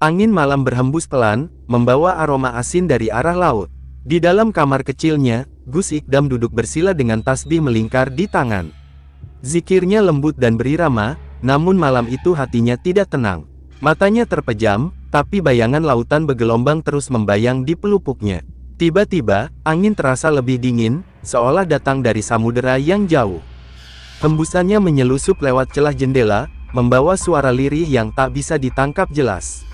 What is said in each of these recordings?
Angin malam berhembus pelan, membawa aroma asin dari arah laut. Di dalam kamar kecilnya, Gus Ikdam duduk bersila dengan tasbih melingkar di tangan. Zikirnya lembut dan berirama, namun malam itu hatinya tidak tenang. Matanya terpejam, tapi bayangan lautan bergelombang terus membayang di pelupuknya. Tiba-tiba, angin terasa lebih dingin, seolah datang dari samudera yang jauh. Hembusannya menyelusup lewat celah jendela, membawa suara lirih yang tak bisa ditangkap jelas.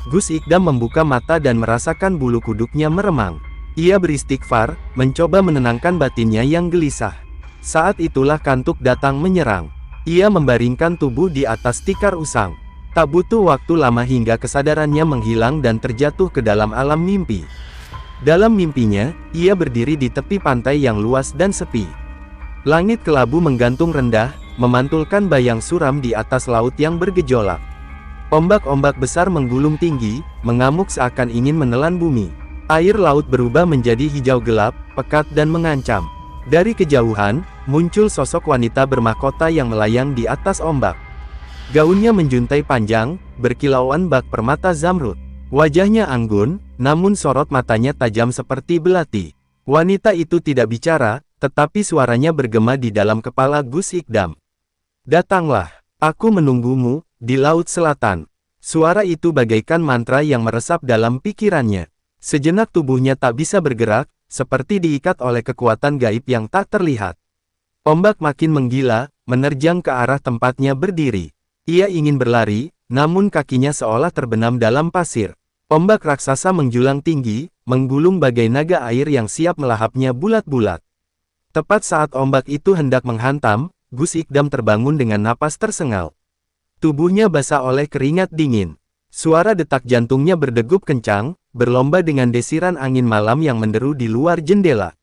Gus Ikdam membuka mata dan merasakan bulu kuduknya meremang. Ia beristighfar, mencoba menenangkan batinnya yang gelisah. Saat itulah kantuk datang menyerang. Ia membaringkan tubuh di atas tikar usang. Tak butuh waktu lama hingga kesadarannya menghilang dan terjatuh ke dalam alam mimpi. Dalam mimpinya, ia berdiri di tepi pantai yang luas dan sepi. Langit kelabu menggantung rendah, memantulkan bayang suram di atas laut yang bergejolak. Ombak-ombak besar menggulung tinggi, mengamuk seakan ingin menelan bumi. Air laut berubah menjadi hijau gelap, pekat dan mengancam. Dari kejauhan, muncul sosok wanita bermahkota yang melayang di atas ombak. Gaunnya menjuntai panjang, berkilauan bak permata zamrud. Wajahnya anggun, namun sorot matanya tajam seperti belati. Wanita itu tidak bicara, tetapi suaranya bergema di dalam kepala Gus Ikdam. "Datanglah, aku menunggumu di Laut Selatan." Suara itu bagaikan mantra yang meresap dalam pikirannya. Sejenak tubuhnya tak bisa bergerak, seperti diikat oleh kekuatan gaib yang tak terlihat. Ombak makin menggila, menerjang ke arah tempatnya berdiri. Ia ingin berlari, namun kakinya seolah terbenam dalam pasir. Ombak raksasa menjulang tinggi, menggulung bagai naga air yang siap melahapnya bulat-bulat. Tepat saat ombak itu hendak menghantam, Gus Ikdam terbangun dengan napas tersengal. Tubuhnya basah oleh keringat dingin. Suara detak jantungnya berdegup kencang, berlomba dengan desiran angin malam yang menderu di luar jendela.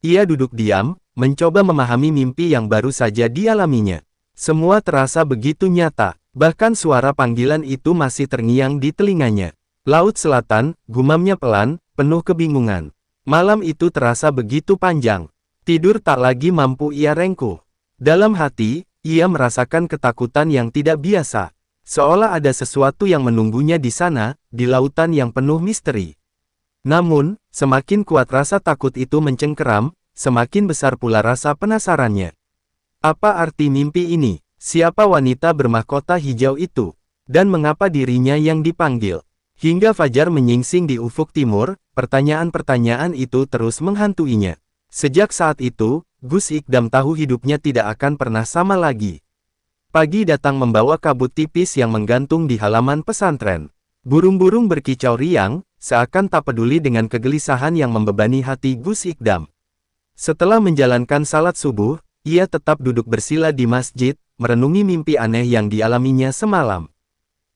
Ia duduk diam, mencoba memahami mimpi yang baru saja dialaminya. Semua terasa begitu nyata, bahkan suara panggilan itu masih terngiang di telinganya. Laut Selatan, gumamnya pelan, penuh kebingungan. Malam itu terasa begitu panjang. Tidur tak lagi mampu ia rengkuh. Dalam hati, ia merasakan ketakutan yang tidak biasa. Seolah ada sesuatu yang menunggunya di sana, di lautan yang penuh misteri. Namun, semakin kuat rasa takut itu mencengkeram, semakin besar pula rasa penasarannya. Apa arti mimpi ini? Siapa wanita bermahkota hijau itu? Dan mengapa dirinya yang dipanggil? Hingga fajar menyingsing di ufuk timur, pertanyaan-pertanyaan itu terus menghantuinya. Sejak saat itu, Gus Ikdam tahu hidupnya tidak akan pernah sama lagi. Pagi datang membawa kabut tipis yang menggantung di halaman pesantren. Burung-burung berkicau riang, seakan tak peduli dengan kegelisahan yang membebani hati Gus Ikdam. Setelah menjalankan salat subuh, ia tetap duduk bersila di masjid, merenungi mimpi aneh yang dialaminya semalam.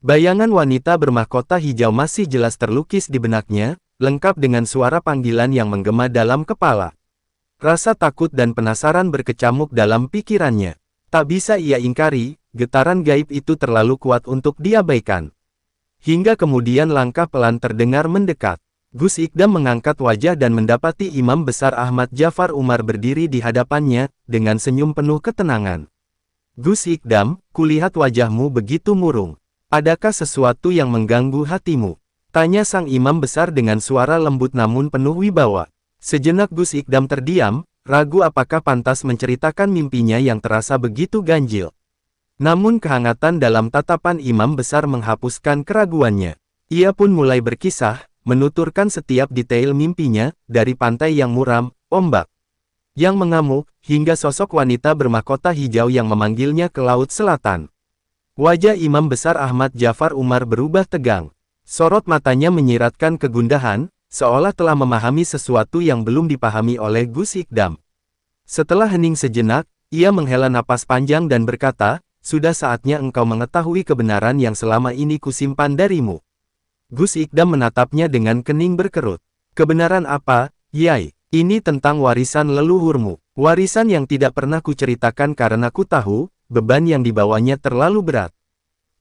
Bayangan wanita bermahkota hijau masih jelas terlukis di benaknya, lengkap dengan suara panggilan yang menggema dalam kepala. Rasa takut dan penasaran berkecamuk dalam pikirannya. Tak bisa ia ingkari, getaran gaib itu terlalu kuat untuk diabaikan. Hingga kemudian langkah pelan terdengar mendekat. Gus Ikdam mengangkat wajah dan mendapati Imam Besar Ahmad Jafar Umar berdiri di hadapannya, dengan senyum penuh ketenangan. "Gus Ikdam, kulihat wajahmu begitu murung. Adakah sesuatu yang mengganggu hatimu?" tanya sang Imam Besar dengan suara lembut namun penuh wibawa. Sejenak Gus Ikdam terdiam, ragu apakah pantas menceritakan mimpinya yang terasa begitu ganjil. Namun kehangatan dalam tatapan Imam Besar menghapuskan keraguannya. Ia pun mulai berkisah, menuturkan setiap detail mimpinya, dari pantai yang muram, ombak yang mengamuk, hingga sosok wanita bermahkota hijau yang memanggilnya ke Laut Selatan. Wajah Imam Besar Ahmad Jafar Umar berubah tegang. Sorot matanya menyiratkan kegundahan, seolah telah memahami sesuatu yang belum dipahami oleh Gus Ikdam. Setelah hening sejenak, ia menghela napas panjang dan berkata, "Sudah saatnya engkau mengetahui kebenaran yang selama ini kusimpan darimu." Gus Ikdam menatapnya dengan kening berkerut. "Kebenaran apa, Yai?" "Ini tentang warisan leluhurmu. Warisan yang tidak pernah kuceritakan karena ku tahu, beban yang dibawanya terlalu berat."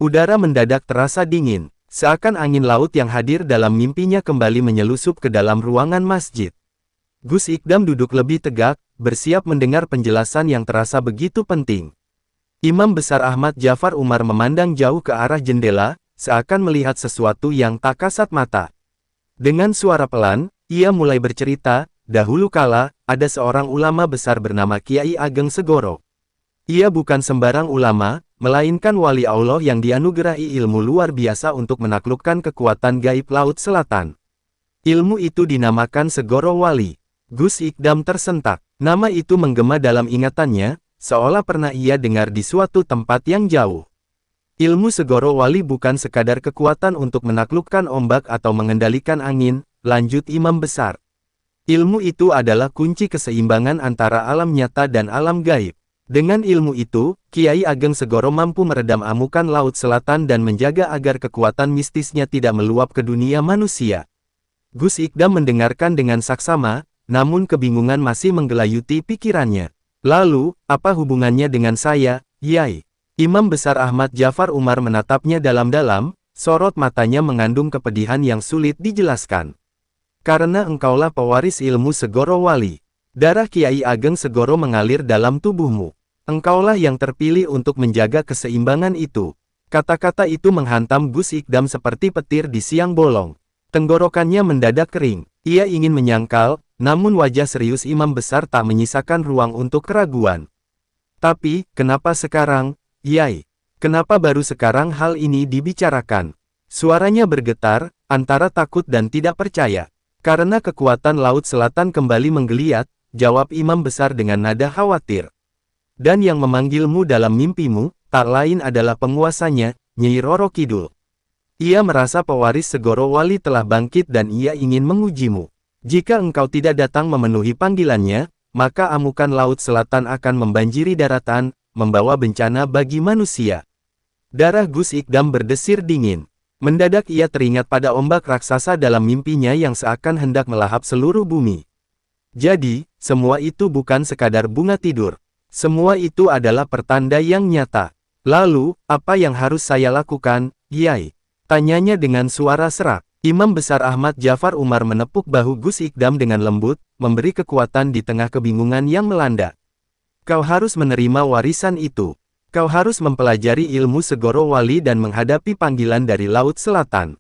Udara mendadak terasa dingin. Seakan angin laut yang hadir dalam mimpinya kembali menyelusup ke dalam ruangan masjid. Gus Ikdam duduk lebih tegak, bersiap mendengar penjelasan yang terasa begitu penting. Imam Besar Ahmad Jafar Umar memandang jauh ke arah jendela, seakan melihat sesuatu yang tak kasat mata. Dengan suara pelan, ia mulai bercerita, dahulu kala, ada seorang ulama besar bernama Kiai Ageng Segoro. Ia bukan sembarang ulama, melainkan wali Allah yang dianugerahi ilmu luar biasa untuk menaklukkan kekuatan gaib Laut Selatan. Ilmu itu dinamakan Segoro Wali. Gus Ikdam tersentak. Nama itu menggema dalam ingatannya, seolah pernah ia dengar di suatu tempat yang jauh. Ilmu Segoro Wali bukan sekadar kekuatan untuk menaklukkan ombak atau mengendalikan angin, lanjut imam besar. Ilmu itu adalah kunci keseimbangan antara alam nyata dan alam gaib. Dengan ilmu itu, Kiai Ageng Segoro mampu meredam amukan Laut Selatan dan menjaga agar kekuatan mistisnya tidak meluap ke dunia manusia. Gus Ikdam mendengarkan dengan saksama, namun kebingungan masih menggelayuti pikirannya. Lalu, apa hubungannya dengan saya, Yai? Imam besar Ahmad Jafar Umar menatapnya dalam-dalam, sorot matanya mengandung kepedihan yang sulit dijelaskan. Karena engkaulah pewaris ilmu Segoro Wali. Darah Kiai Ageng Segoro mengalir dalam tubuhmu. Engkaulah yang terpilih untuk menjaga keseimbangan itu. Kata-kata itu menghantam Gus Ikdam seperti petir di siang bolong. Tenggorokannya mendadak kering. Ia ingin menyangkal, namun wajah serius imam besar tak menyisakan ruang untuk keraguan. Tapi, kenapa sekarang, Yai? Kenapa baru sekarang hal ini dibicarakan? Suaranya bergetar, antara takut dan tidak percaya. Karena kekuatan Laut Selatan kembali menggeliat, jawab imam besar dengan nada khawatir. Dan yang memanggilmu dalam mimpimu, tak lain adalah penguasanya, Nyai Roro Kidul. Ia merasa pewaris Segoro Wali telah bangkit dan ia ingin mengujimu. Jika engkau tidak datang memenuhi panggilannya, maka amukan Laut Selatan akan membanjiri daratan, membawa bencana bagi manusia. Darah Gus Ikdam berdesir dingin. Mendadak ia teringat pada ombak raksasa dalam mimpinya yang seakan hendak melahap seluruh bumi. Jadi, semua itu bukan sekadar bunga tidur. Semua itu adalah pertanda yang nyata. Lalu, apa yang harus saya lakukan, Yai? Tanyanya dengan suara serak. Imam besar Ahmad Jafar Umar menepuk bahu Gus Ikdam dengan lembut, memberi kekuatan di tengah kebingungan yang melanda. Kau harus menerima warisan itu. Kau harus mempelajari ilmu Segoro Wali dan menghadapi panggilan dari Laut Selatan.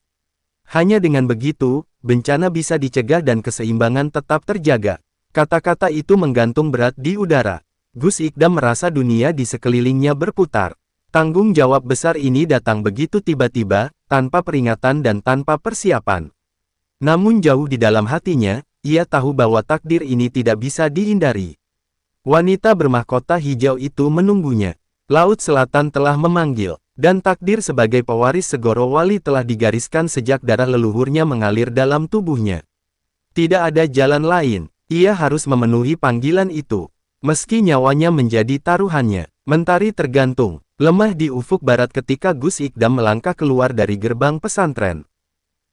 Hanya dengan begitu, bencana bisa dicegah dan keseimbangan tetap terjaga. Kata-kata itu menggantung berat di udara. Gus Ikdam merasa dunia di sekelilingnya berputar. Tanggung jawab besar ini datang begitu tiba-tiba, tanpa peringatan dan tanpa persiapan. Namun jauh di dalam hatinya, ia tahu bahwa takdir ini tidak bisa dihindari. Wanita bermahkota hijau itu menunggunya. Laut Selatan telah memanggil, dan takdir sebagai pewaris Segoro Wali telah digariskan sejak darah leluhurnya mengalir dalam tubuhnya. Tidak ada jalan lain, ia harus memenuhi panggilan itu. Meski nyawanya menjadi taruhannya, mentari tergantung, lemah di ufuk barat ketika Gus Ikdam melangkah keluar dari gerbang pesantren.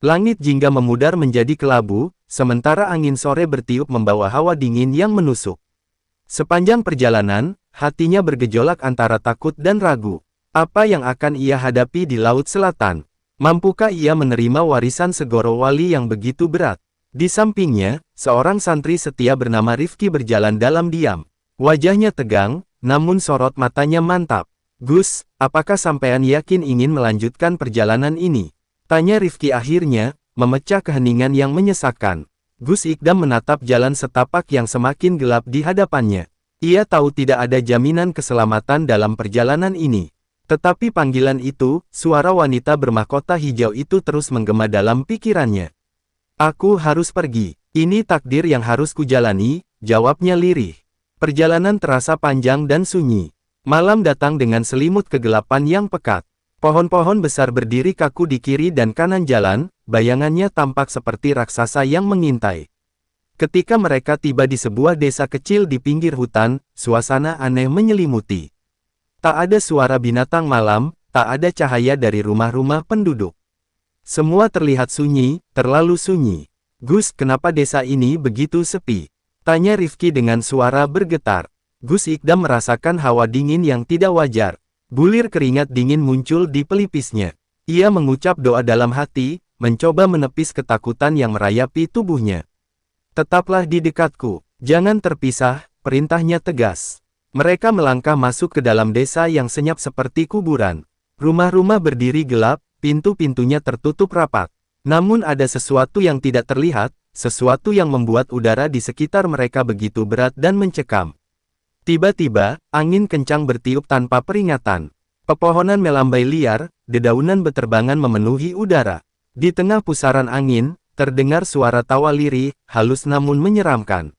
Langit jingga memudar menjadi kelabu, sementara angin sore bertiup membawa hawa dingin yang menusuk. Sepanjang perjalanan, hatinya bergejolak antara takut dan ragu. Apa yang akan ia hadapi di Laut Selatan? Mampukah ia menerima warisan Segoro Wali yang begitu berat? Di sampingnya, seorang santri setia bernama Rifki berjalan dalam diam. Wajahnya tegang, namun sorot matanya mantap. Gus, apakah sampean yakin ingin melanjutkan perjalanan ini? Tanya Rifki akhirnya, memecah keheningan yang menyesakkan. Gus Ikdam menatap jalan setapak yang semakin gelap di hadapannya. Ia tahu tidak ada jaminan keselamatan dalam perjalanan ini. Tetapi panggilan itu, suara wanita bermahkota hijau itu terus menggema dalam pikirannya. Aku harus pergi. Ini takdir yang harus kujalani, jawabnya lirih. Perjalanan terasa panjang dan sunyi. Malam datang dengan selimut kegelapan yang pekat. Pohon-pohon besar berdiri kaku di kiri dan kanan jalan, bayangannya tampak seperti raksasa yang mengintai. Ketika mereka tiba di sebuah desa kecil di pinggir hutan, suasana aneh menyelimuti. Tak ada suara binatang malam, tak ada cahaya dari rumah-rumah penduduk. Semua terlihat sunyi, terlalu sunyi. Gus, kenapa desa ini begitu sepi? Tanya Rifki dengan suara bergetar. Gus Ikdam merasakan hawa dingin yang tidak wajar. Bulir keringat dingin muncul di pelipisnya. Ia mengucap doa dalam hati, mencoba menepis ketakutan yang merayapi tubuhnya. Tetaplah di dekatku, jangan terpisah, perintahnya tegas. Mereka melangkah masuk ke dalam desa yang senyap seperti kuburan. Rumah-rumah berdiri gelap, pintu-pintunya tertutup rapat. Namun ada sesuatu yang tidak terlihat, sesuatu yang membuat udara di sekitar mereka begitu berat dan mencekam. Tiba-tiba, angin kencang bertiup tanpa peringatan. Pepohonan melambai liar, dedaunan beterbangan memenuhi udara. Di tengah pusaran angin, terdengar suara tawa lirih, halus namun menyeramkan.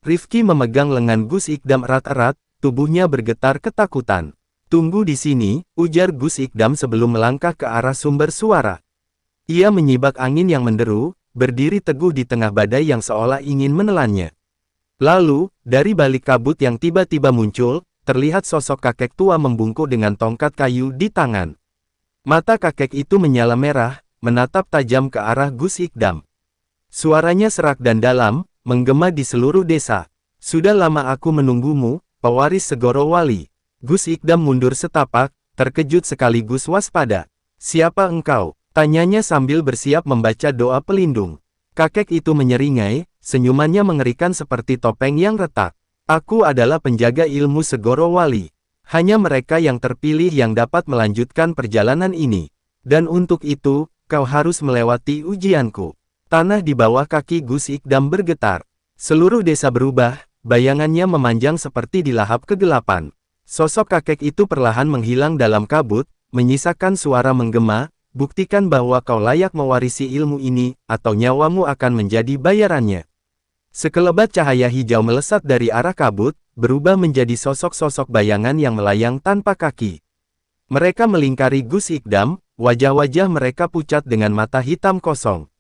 Rifki memegang lengan Gus Ikdam erat-erat, tubuhnya bergetar ketakutan. "Tunggu di sini," ujar Gus Ikdam sebelum melangkah ke arah sumber suara. Ia menyibak angin yang menderu, berdiri teguh di tengah badai yang seolah ingin menelannya. Lalu, dari balik kabut yang tiba-tiba muncul, terlihat sosok kakek tua membungkuk dengan tongkat kayu di tangan. Mata kakek itu menyala merah, menatap tajam ke arah Gus Ikdam. Suaranya serak dan dalam, menggema di seluruh desa. "Sudah lama aku menunggumu, pewaris Segoro Wali." Gus Ikdam mundur setapak, terkejut sekaligus waspada. "Siapa engkau?" tanyanya sambil bersiap membaca doa pelindung. Kakek itu menyeringai, senyumannya mengerikan seperti topeng yang retak. "Aku adalah penjaga ilmu Segoro Wali. Hanya mereka yang terpilih yang dapat melanjutkan perjalanan ini. Dan untuk itu, kau harus melewati ujianku." Tanah di bawah kaki Gus Ikdam bergetar. Seluruh desa berubah, bayangannya memanjang seperti di lahap kegelapan. Sosok kakek itu perlahan menghilang dalam kabut, menyisakan suara menggema, "Buktikan bahwa kau layak mewarisi ilmu ini, atau nyawamu akan menjadi bayarannya." Sekelebat cahaya hijau melesat dari arah kabut, berubah menjadi sosok-sosok bayangan yang melayang tanpa kaki. Mereka melingkari Gus Ikdam, wajah-wajah mereka pucat dengan mata hitam kosong.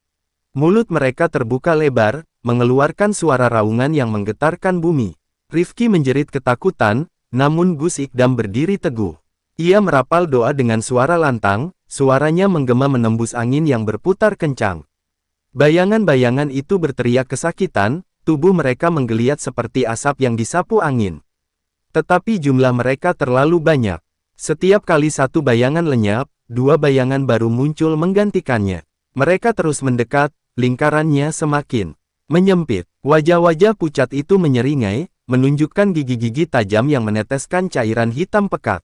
Mulut mereka terbuka lebar, mengeluarkan suara raungan yang menggetarkan bumi. Rifki menjerit ketakutan, namun Gus Ikdam berdiri teguh. Ia merapal doa dengan suara lantang, suaranya menggema menembus angin yang berputar kencang. Bayangan-bayangan itu berteriak kesakitan, tubuh mereka menggeliat seperti asap yang disapu angin. Tetapi jumlah mereka terlalu banyak. Setiap kali satu bayangan lenyap, dua bayangan baru muncul menggantikannya. Mereka terus mendekat, lingkarannya semakin menyempit. Wajah-wajah pucat itu menyeringai, menunjukkan gigi-gigi tajam yang meneteskan cairan hitam pekat.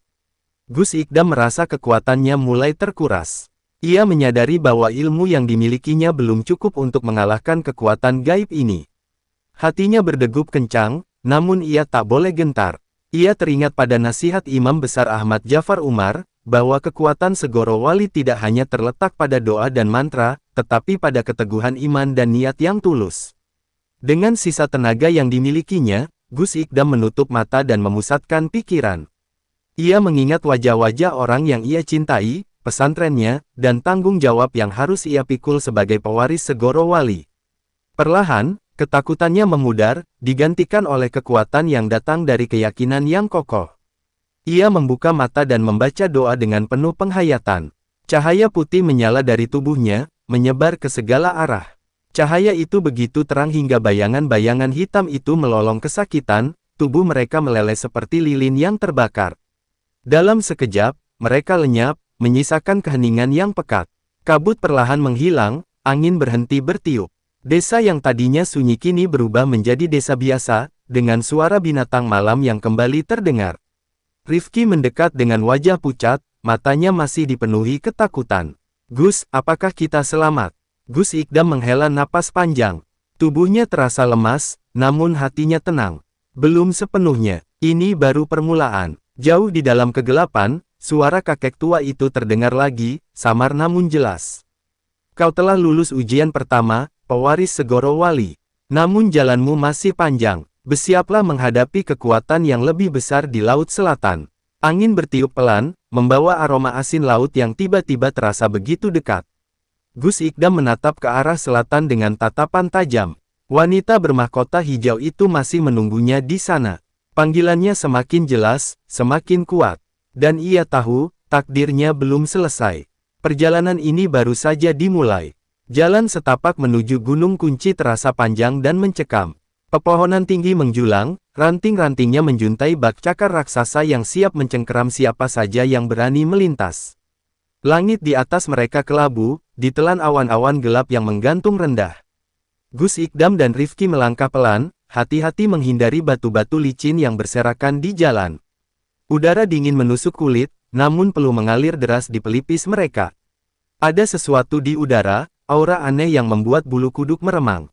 Gus Ikdam merasa kekuatannya mulai terkuras. Ia menyadari bahwa ilmu yang dimilikinya belum cukup untuk mengalahkan kekuatan gaib ini. Hatinya berdegup kencang, namun ia tak boleh gentar. Ia teringat pada nasihat Imam Besar Ahmad Jafar Umar, bahwa kekuatan Segoro Wali tidak hanya terletak pada doa dan mantra, tetapi pada keteguhan iman dan niat yang tulus. Dengan sisa tenaga yang dimilikinya, Gus Ikdam menutup mata dan memusatkan pikiran. Ia mengingat wajah-wajah orang yang ia cintai, pesantrennya, dan tanggung jawab yang harus ia pikul sebagai pewaris Segoro Wali. Perlahan, ketakutannya memudar, digantikan oleh kekuatan yang datang dari keyakinan yang kokoh. Ia membuka mata dan membaca doa dengan penuh penghayatan. Cahaya putih menyala dari tubuhnya, menyebar ke segala arah. Cahaya itu begitu terang hingga bayangan-bayangan hitam itu melolong kesakitan, tubuh mereka meleleh seperti lilin yang terbakar. Dalam sekejap, mereka lenyap, menyisakan keheningan yang pekat. Kabut perlahan menghilang, angin berhenti bertiup. Desa yang tadinya sunyi kini berubah menjadi desa biasa, dengan suara binatang malam yang kembali terdengar. Rifki mendekat dengan wajah pucat, matanya masih dipenuhi ketakutan. "Gus, apakah kita selamat?" Gus Ikdam menghela napas panjang. Tubuhnya terasa lemas, namun hatinya tenang. Belum sepenuhnya, ini baru permulaan. Jauh di dalam kegelapan, suara kakek tua itu terdengar lagi, samar namun jelas. "Kau telah lulus ujian pertama, pewaris Segoro Wali. Namun jalanmu masih panjang. Bersiaplah menghadapi kekuatan yang lebih besar di Laut Selatan." Angin bertiup pelan, membawa aroma asin laut yang tiba-tiba terasa begitu dekat. Gus Ikdam menatap ke arah selatan dengan tatapan tajam. Wanita bermahkota hijau itu masih menunggunya di sana. Panggilannya semakin jelas, semakin kuat. Dan ia tahu, takdirnya belum selesai. Perjalanan ini baru saja dimulai. Jalan setapak menuju Gunung Kunci terasa panjang dan mencekam. Pepohonan tinggi menjulang, ranting-rantingnya menjuntai bak cakar raksasa yang siap mencengkeram siapa saja yang berani melintas. Langit di atas mereka kelabu, ditelan awan-awan gelap yang menggantung rendah. Gus Ikdam dan Rifki melangkah pelan, hati-hati menghindari batu-batu licin yang berserakan di jalan. Udara dingin menusuk kulit, namun peluh mengalir deras di pelipis mereka. Ada sesuatu di udara, aura aneh yang membuat bulu kuduk meremang.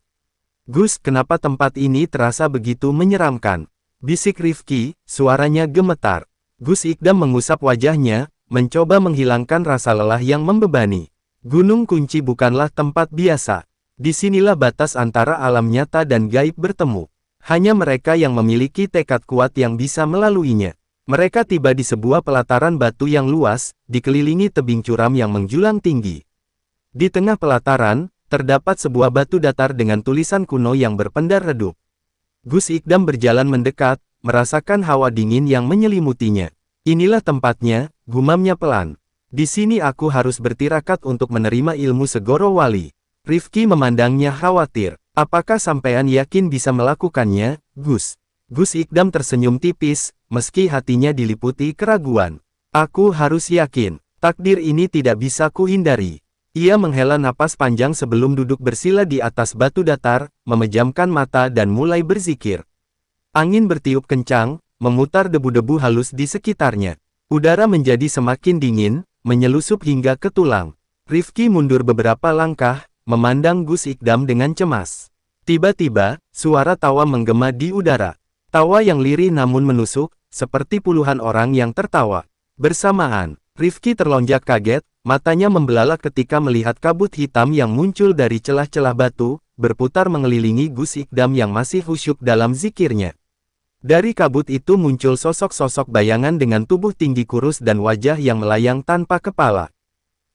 Gus, kenapa tempat ini terasa begitu menyeramkan? Bisik Rifki, suaranya gemetar. Gus Ikdam mengusap wajahnya, mencoba menghilangkan rasa lelah yang membebani. Gunung Kunci bukanlah tempat biasa. Disinilah batas antara alam nyata dan gaib bertemu. Hanya mereka yang memiliki tekad kuat yang bisa melaluinya. Mereka tiba di sebuah pelataran batu yang luas, dikelilingi tebing curam yang menjulang tinggi. Di tengah pelataran, terdapat sebuah batu datar dengan tulisan kuno yang berpendar redup. Gus Ikdam berjalan mendekat, merasakan hawa dingin yang menyelimutinya. Inilah tempatnya, gumamnya pelan. Di sini aku harus bertirakat untuk menerima ilmu Segoro Wali. Rifki memandangnya khawatir. Apakah sampean yakin bisa melakukannya, Gus? Gus Ikdam tersenyum tipis, meski hatinya diliputi keraguan. Aku harus yakin, takdir ini tidak bisa kuhindari. Ia menghela napas panjang sebelum duduk bersila di atas batu datar, memejamkan mata dan mulai berzikir. Angin bertiup kencang, memutar debu-debu halus di sekitarnya. Udara menjadi semakin dingin, menyelusup hingga ke tulang. Rifki mundur beberapa langkah, memandang Gus Ikdam dengan cemas. Tiba-tiba, suara tawa menggema di udara. Tawa yang lirih namun menusuk, seperti puluhan orang yang tertawa. Bersamaan, Rifki terlonjak kaget, matanya membelalak ketika melihat kabut hitam yang muncul dari celah-celah batu, berputar mengelilingi Gus Ikdam yang masih khusyuk dalam zikirnya. Dari kabut itu muncul sosok-sosok bayangan dengan tubuh tinggi kurus dan wajah yang melayang tanpa kepala.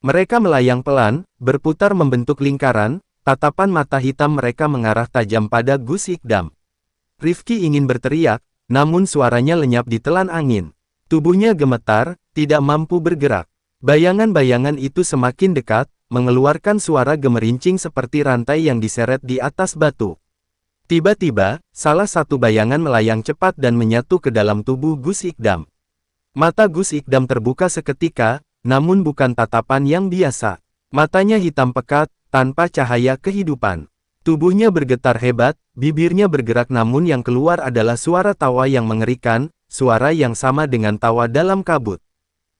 Mereka melayang pelan, berputar membentuk lingkaran, tatapan mata hitam mereka mengarah tajam pada Gus Ikdam. Rifki ingin berteriak, namun suaranya lenyap ditelan angin. Tubuhnya gemetar, tidak mampu bergerak. Bayangan-bayangan itu semakin dekat, mengeluarkan suara gemerincing seperti rantai yang diseret di atas batu. Tiba-tiba, salah satu bayangan melayang cepat dan menyatu ke dalam tubuh Gus Ikdam. Mata Gus Ikdam terbuka seketika, namun bukan tatapan yang biasa. Matanya hitam pekat, tanpa cahaya kehidupan. Tubuhnya bergetar hebat, bibirnya bergerak namun yang keluar adalah suara tawa yang mengerikan, suara yang sama dengan tawa dalam kabut.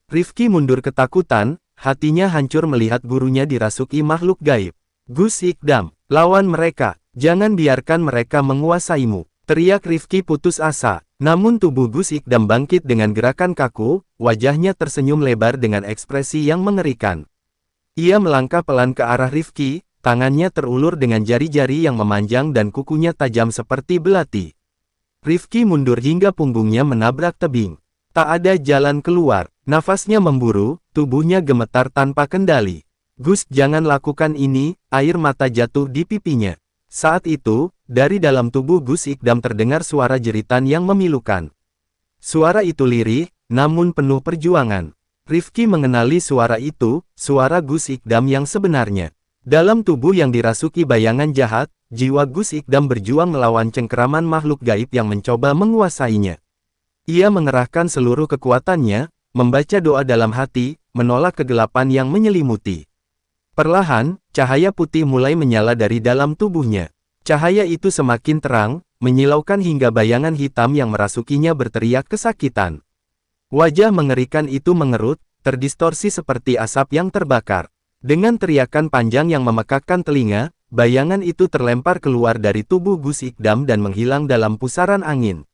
Rifki mundur ketakutan, hatinya hancur melihat gurunya dirasuki makhluk gaib. Gus Ikdam, lawan mereka, jangan biarkan mereka menguasaimu. Teriak Rifki putus asa, namun tubuh Gus Ikdam bangkit dengan gerakan kaku, wajahnya tersenyum lebar dengan ekspresi yang mengerikan. Ia melangkah pelan ke arah Rifki, tangannya terulur dengan jari-jari yang memanjang dan kukunya tajam seperti belati. Rifki mundur hingga punggungnya menabrak tebing. Tak ada jalan keluar, nafasnya memburu, tubuhnya gemetar tanpa kendali. Gus, jangan lakukan ini, air mata jatuh di pipinya. Saat itu, dari dalam tubuh Gus Ikdam terdengar suara jeritan yang memilukan. Suara itu lirih, namun penuh perjuangan. Rifki mengenali suara itu, suara Gus Ikdam yang sebenarnya. Dalam tubuh yang dirasuki bayangan jahat, jiwa Gus Ikdam berjuang melawan cengkeraman makhluk gaib yang mencoba menguasainya. Ia mengerahkan seluruh kekuatannya, membaca doa dalam hati, menolak kegelapan yang menyelimuti. Perlahan, cahaya putih mulai menyala dari dalam tubuhnya. Cahaya itu semakin terang, menyilaukan hingga bayangan hitam yang merasukinya berteriak kesakitan. Wajah mengerikan itu mengerut, terdistorsi seperti asap yang terbakar. Dengan teriakan panjang yang memekakkan telinga, bayangan itu terlempar keluar dari tubuh Gus Ikdam dan menghilang dalam pusaran angin.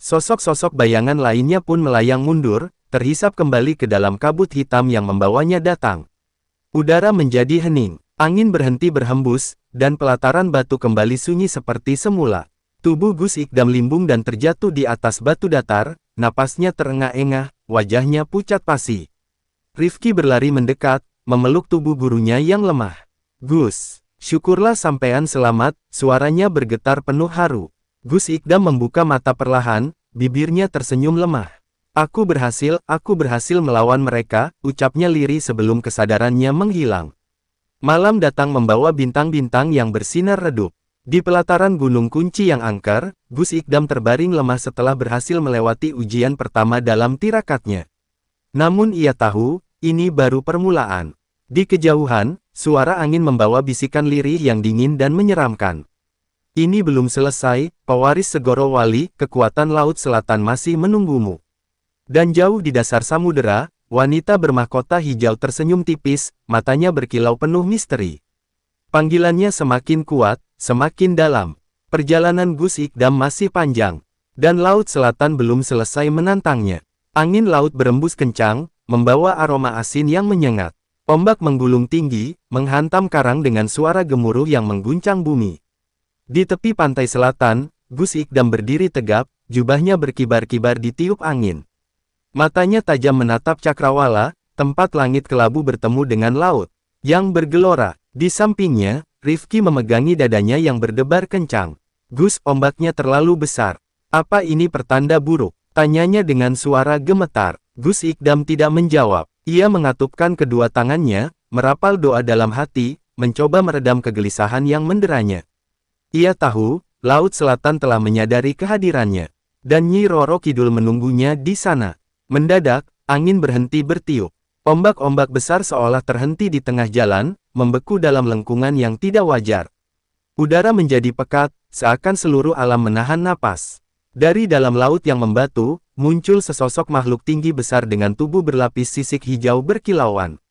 Sosok-sosok bayangan lainnya pun melayang mundur, terhisap kembali ke dalam kabut hitam yang membawanya datang. Udara menjadi hening, angin berhenti berhembus, dan pelataran batu kembali sunyi seperti semula. Tubuh Gus Ikdam limbung dan terjatuh di atas batu datar, napasnya terengah-engah, wajahnya pucat pasi. Rifki berlari mendekat, memeluk tubuh gurunya yang lemah. Gus, syukurlah sampean selamat, suaranya bergetar penuh haru. Gus Ikdam membuka mata perlahan, bibirnya tersenyum lemah. Aku berhasil melawan mereka, ucapnya lirih sebelum kesadarannya menghilang. Malam datang membawa bintang-bintang yang bersinar redup. Di pelataran Gunung Kunci yang angker, Gus Ikdam terbaring lemah setelah berhasil melewati ujian pertama dalam tirakatnya. Namun ia tahu, ini baru permulaan. Di kejauhan, suara angin membawa bisikan lirih yang dingin dan menyeramkan. Ini belum selesai, pewaris Segoro Wali, kekuatan Laut Selatan masih menunggumu. Dan jauh di dasar samudera, Wanita bermahkota hijau tersenyum tipis, matanya berkilau penuh misteri. Panggilannya semakin kuat, semakin dalam. Perjalanan Gus Ikdam masih panjang, dan Laut Selatan belum selesai menantangnya. Angin laut berembus kencang, membawa aroma asin yang menyengat. Ombak menggulung tinggi, menghantam karang dengan suara gemuruh yang mengguncang bumi. Di tepi pantai selatan, Gus Ikdam berdiri tegap, jubahnya berkibar-kibar ditiup angin. Matanya tajam menatap cakrawala, tempat langit kelabu bertemu dengan laut yang bergelora. Di sampingnya, Rifki memegangi dadanya yang berdebar kencang. Gus, ombaknya terlalu besar. Apa ini pertanda buruk? Tanyanya dengan suara gemetar. Gus Ikdam tidak menjawab. Ia mengatupkan kedua tangannya, merapal doa dalam hati, mencoba meredam kegelisahan yang menderanya. Ia tahu, Laut Selatan telah menyadari kehadirannya, dan Nyi Roro Kidul menunggunya di sana. Mendadak, angin berhenti bertiup. Ombak-ombak besar seolah terhenti di tengah jalan, membeku dalam lengkungan yang tidak wajar. Udara menjadi pekat, seakan seluruh alam menahan napas. Dari dalam laut yang membatu, muncul sesosok makhluk tinggi besar dengan tubuh berlapis sisik hijau berkilauan.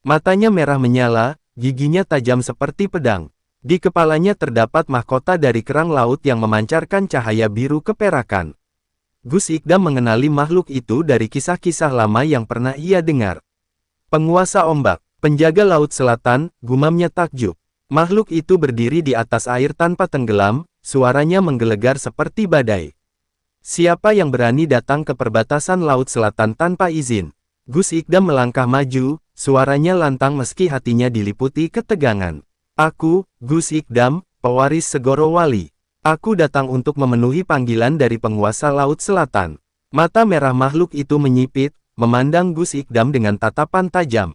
Matanya merah menyala, giginya tajam seperti pedang. Di kepalanya terdapat mahkota dari kerang laut yang memancarkan cahaya biru keperakan. Gus Ikdam mengenali makhluk itu dari kisah-kisah lama yang pernah ia dengar. Penguasa ombak, penjaga laut selatan, gumamnya takjub. Makhluk itu berdiri di atas air tanpa tenggelam, suaranya menggelegar seperti badai. Siapa yang berani datang ke perbatasan laut selatan tanpa izin? Gus Ikdam melangkah maju, suaranya lantang meski hatinya diliputi ketegangan. Aku, Gus Ikdam, pewaris Segoro Wali. Aku datang untuk memenuhi panggilan dari penguasa Laut Selatan. Mata merah makhluk itu menyipit, memandang Gus Ikdam dengan tatapan tajam.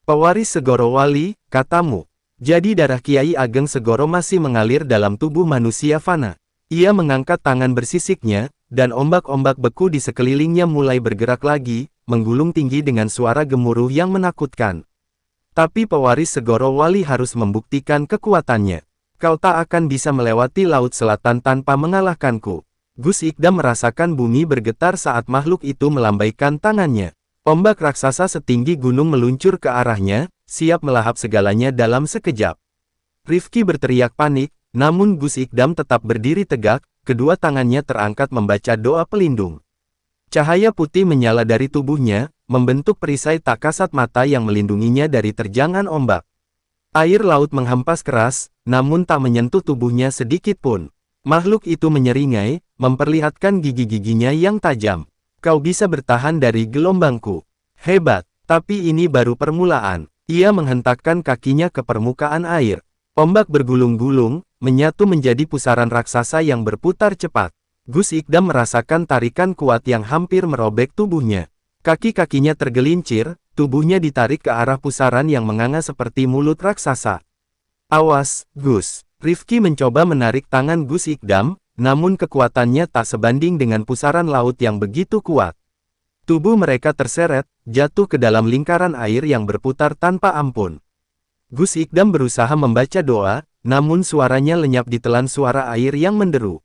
Pewaris Segoro Wali, katamu. Jadi darah Kiai Ageng Segoro masih mengalir dalam tubuh manusia fana. Ia mengangkat tangan bersisiknya, dan ombak-ombak beku di sekelilingnya mulai bergerak lagi, menggulung tinggi dengan suara gemuruh yang menakutkan. Tapi pewaris Segoro Wali harus membuktikan kekuatannya. Kau tak akan bisa melewati Laut Selatan tanpa mengalahkanku. Gus Ikdam merasakan bumi bergetar saat makhluk itu melambaikan tangannya. Ombak raksasa setinggi gunung meluncur ke arahnya, siap melahap segalanya dalam sekejap. Rifki berteriak panik, namun Gus Ikdam tetap berdiri tegak, kedua tangannya terangkat membaca doa pelindung. Cahaya putih menyala dari tubuhnya, membentuk perisai tak kasat mata yang melindunginya dari terjangan ombak. Air laut menghempas keras, namun tak menyentuh tubuhnya sedikit pun. Makhluk itu menyeringai, memperlihatkan gigi-giginya yang tajam. Kau bisa bertahan dari gelombangku. Hebat, tapi ini baru permulaan. Ia menghentakkan kakinya ke permukaan air. Ombak bergulung-gulung, menyatu menjadi pusaran raksasa yang berputar cepat. Gus Ikdam merasakan tarikan kuat yang hampir merobek tubuhnya. Kaki-kakinya tergelincir, tubuhnya ditarik ke arah pusaran yang menganga seperti mulut raksasa. Awas, Gus. Rifki mencoba menarik tangan Gus Ikdam, namun kekuatannya tak sebanding dengan pusaran laut yang begitu kuat. Tubuh mereka terseret, jatuh ke dalam lingkaran air yang berputar tanpa ampun. Gus Ikdam berusaha membaca doa, namun suaranya lenyap ditelan suara air yang menderu.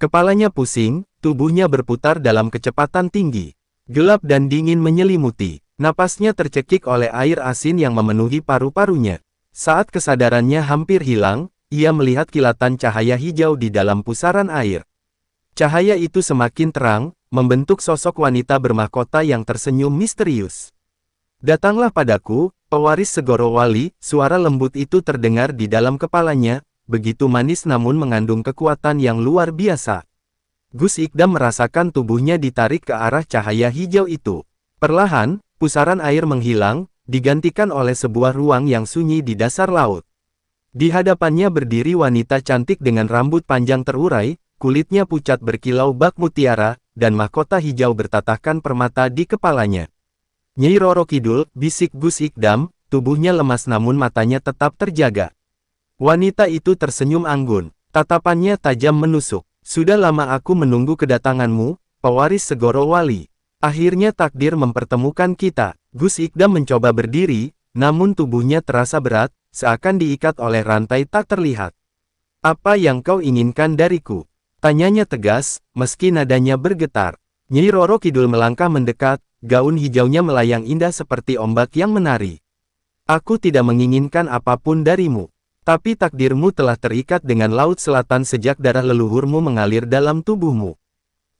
Kepalanya pusing, tubuhnya berputar dalam kecepatan tinggi. Gelap dan dingin menyelimuti. Napasnya tercekik oleh air asin yang memenuhi paru-parunya. Saat kesadarannya hampir hilang, ia melihat kilatan cahaya hijau di dalam pusaran air. Cahaya itu semakin terang, membentuk sosok wanita bermahkota yang tersenyum misterius. Datanglah padaku, pewaris Segoro Wali, suara lembut itu terdengar di dalam kepalanya, begitu manis namun mengandung kekuatan yang luar biasa. Gus Ikdam merasakan tubuhnya ditarik ke arah cahaya hijau itu. Perlahan, pusaran air menghilang, digantikan oleh sebuah ruang yang sunyi di dasar laut. Di hadapannya berdiri wanita cantik dengan rambut panjang terurai, kulitnya pucat berkilau bak mutiara, dan mahkota hijau bertatahkan permata di kepalanya. Nyai Roro Kidul, bisik Gus Ikdam, tubuhnya lemas namun matanya tetap terjaga. Wanita itu tersenyum anggun, tatapannya tajam menusuk. Sudah lama aku menunggu kedatanganmu, pewaris Segoro Wali. Akhirnya takdir mempertemukan kita. Gus Ikdam mencoba berdiri, namun tubuhnya terasa berat, seakan diikat oleh rantai tak terlihat. Apa yang kau inginkan dariku? Tanyanya tegas, meski nadanya bergetar. Nyai Roro Kidul melangkah mendekat, gaun hijaunya melayang indah seperti ombak yang menari. Aku tidak menginginkan apapun darimu. Tapi takdirmu telah terikat dengan Laut Selatan sejak darah leluhurmu mengalir dalam tubuhmu.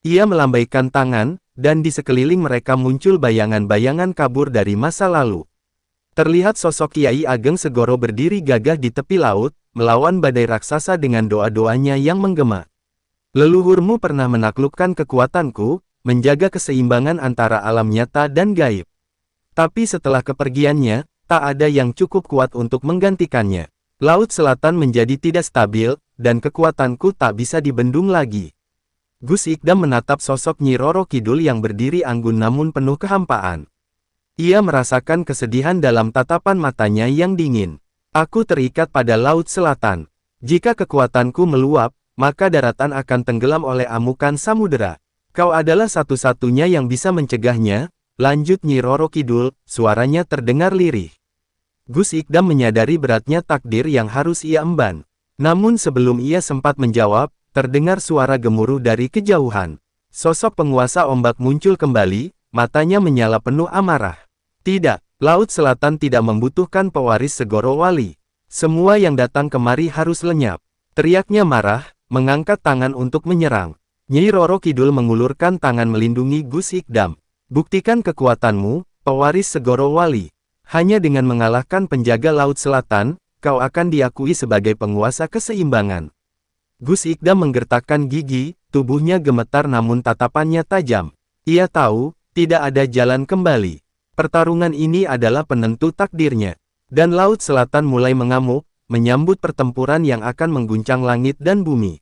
Ia melambaikan tangan, dan di sekeliling mereka muncul bayangan-bayangan kabur dari masa lalu. Terlihat sosok Kiai Ageng Segoro berdiri gagah di tepi laut, melawan badai raksasa dengan doa-doanya yang menggema. Leluhurmu pernah menaklukkan kekuatanku, menjaga keseimbangan antara alam nyata dan gaib. Tapi setelah kepergiannya, tak ada yang cukup kuat untuk menggantikannya. Laut Selatan menjadi tidak stabil, dan kekuatanku tak bisa dibendung lagi. Gus Ikdam menatap sosok Nyi Roro Kidul yang berdiri anggun namun penuh kehampaan. Ia merasakan kesedihan dalam tatapan matanya yang dingin. Aku terikat pada Laut Selatan. Jika kekuatanku meluap, maka daratan akan tenggelam oleh amukan samudera. Kau adalah satu-satunya yang bisa mencegahnya, lanjut Nyi Roro Kidul, suaranya terdengar lirih. Gus Ikdam menyadari beratnya takdir yang harus ia emban. Namun sebelum ia sempat menjawab, terdengar suara gemuruh dari kejauhan. Sosok penguasa ombak muncul kembali, matanya menyala penuh amarah. Tidak, Laut Selatan tidak membutuhkan pewaris Segoro Wali. Semua yang datang kemari harus lenyap. Teriaknya marah, mengangkat tangan untuk menyerang. Nyi Roro Kidul mengulurkan tangan melindungi Gus Ikdam. Buktikan kekuatanmu, pewaris Segoro Wali. Hanya dengan mengalahkan penjaga Laut Selatan, kau akan diakui sebagai penguasa keseimbangan. Gus Ikdam menggertakkan gigi, tubuhnya gemetar namun tatapannya tajam. Ia tahu, tidak ada jalan kembali. Pertarungan ini adalah penentu takdirnya. Dan Laut Selatan mulai mengamuk, menyambut pertempuran yang akan mengguncang langit dan bumi.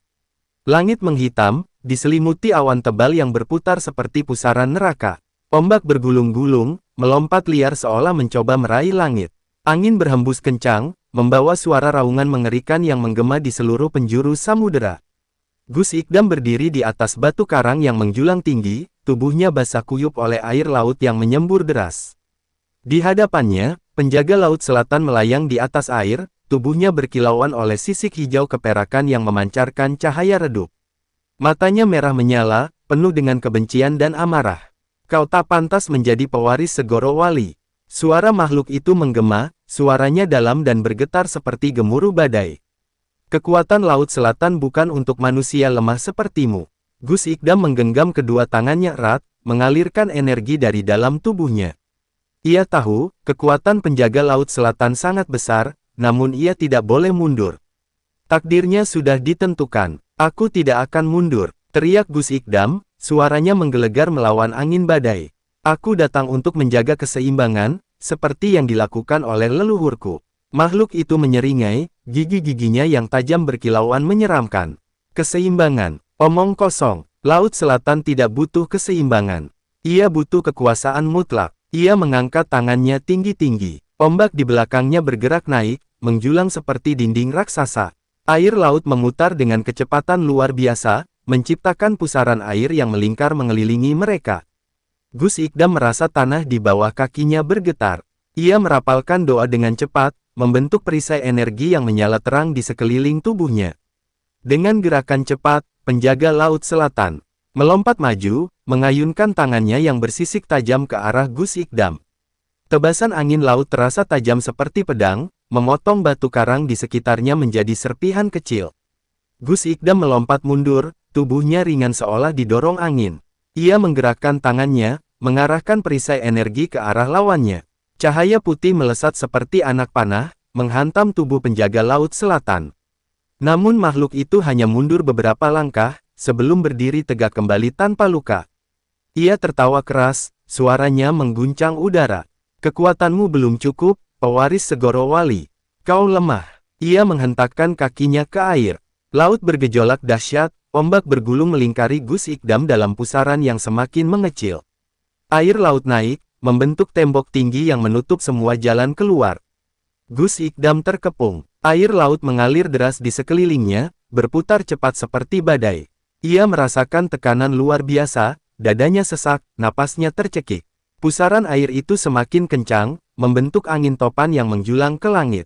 Langit menghitam, diselimuti awan tebal yang berputar seperti pusaran neraka. Ombak bergulung-gulung, melompat liar seolah mencoba meraih langit. Angin berhembus kencang, membawa suara raungan mengerikan yang menggema di seluruh penjuru samudera. Gus Ikdam berdiri di atas batu karang yang menjulang tinggi, tubuhnya basah kuyup oleh air laut yang menyembur deras. Di hadapannya, penjaga Laut Selatan melayang di atas air, tubuhnya berkilauan oleh sisik hijau keperakan yang memancarkan cahaya redup. Matanya merah menyala, penuh dengan kebencian dan amarah. Kau tak pantas menjadi pewaris Segoro Wali. Suara makhluk itu menggema, suaranya dalam dan bergetar seperti gemuruh badai. Kekuatan Laut Selatan bukan untuk manusia lemah sepertimu. Gus Ikdam menggenggam kedua tangannya erat, mengalirkan energi dari dalam tubuhnya. Ia tahu, kekuatan penjaga Laut Selatan sangat besar, namun ia tidak boleh mundur. Takdirnya sudah ditentukan. Aku tidak akan mundur, teriak Gus Ikdam. Suaranya menggelegar melawan angin badai. Aku datang untuk menjaga keseimbangan, seperti yang dilakukan oleh leluhurku. Makhluk itu menyeringai, gigi-giginya yang tajam berkilauan menyeramkan. Keseimbangan, omong kosong. Laut Selatan tidak butuh keseimbangan. Ia butuh kekuasaan mutlak. Ia mengangkat tangannya tinggi-tinggi. Ombak di belakangnya bergerak naik, menjulang seperti dinding raksasa. Air laut memutar dengan kecepatan luar biasa, menciptakan pusaran air yang melingkar mengelilingi mereka. Gus Ikdam merasa tanah di bawah kakinya bergetar. Ia merapalkan doa dengan cepat, membentuk perisai energi yang menyala terang di sekeliling tubuhnya. Dengan gerakan cepat, penjaga Laut Selatan melompat maju, mengayunkan tangannya yang bersisik tajam ke arah Gus Ikdam. Tebasan angin laut terasa tajam seperti pedang, memotong batu karang di sekitarnya menjadi serpihan kecil. Gus Ikdam melompat mundur, tubuhnya ringan seolah didorong angin. Ia menggerakkan tangannya, mengarahkan perisai energi ke arah lawannya. Cahaya putih melesat seperti anak panah, menghantam tubuh penjaga Laut Selatan. Namun makhluk itu hanya mundur beberapa langkah, sebelum berdiri tegak kembali tanpa luka. Ia tertawa keras, suaranya mengguncang udara. Kekuatanmu belum cukup, pewaris Segoro Wali. Kau lemah. Ia menghentakkan kakinya ke air. Laut bergejolak dahsyat, ombak bergulung melingkari Gus Ikdam dalam pusaran yang semakin mengecil. Air laut naik, membentuk tembok tinggi yang menutup semua jalan keluar. Gus Ikdam terkepung. Air laut mengalir deras di sekelilingnya, berputar cepat seperti badai. Ia merasakan tekanan luar biasa, dadanya sesak, napasnya tercekik. Pusaran air itu semakin kencang, membentuk angin topan yang menjulang ke langit.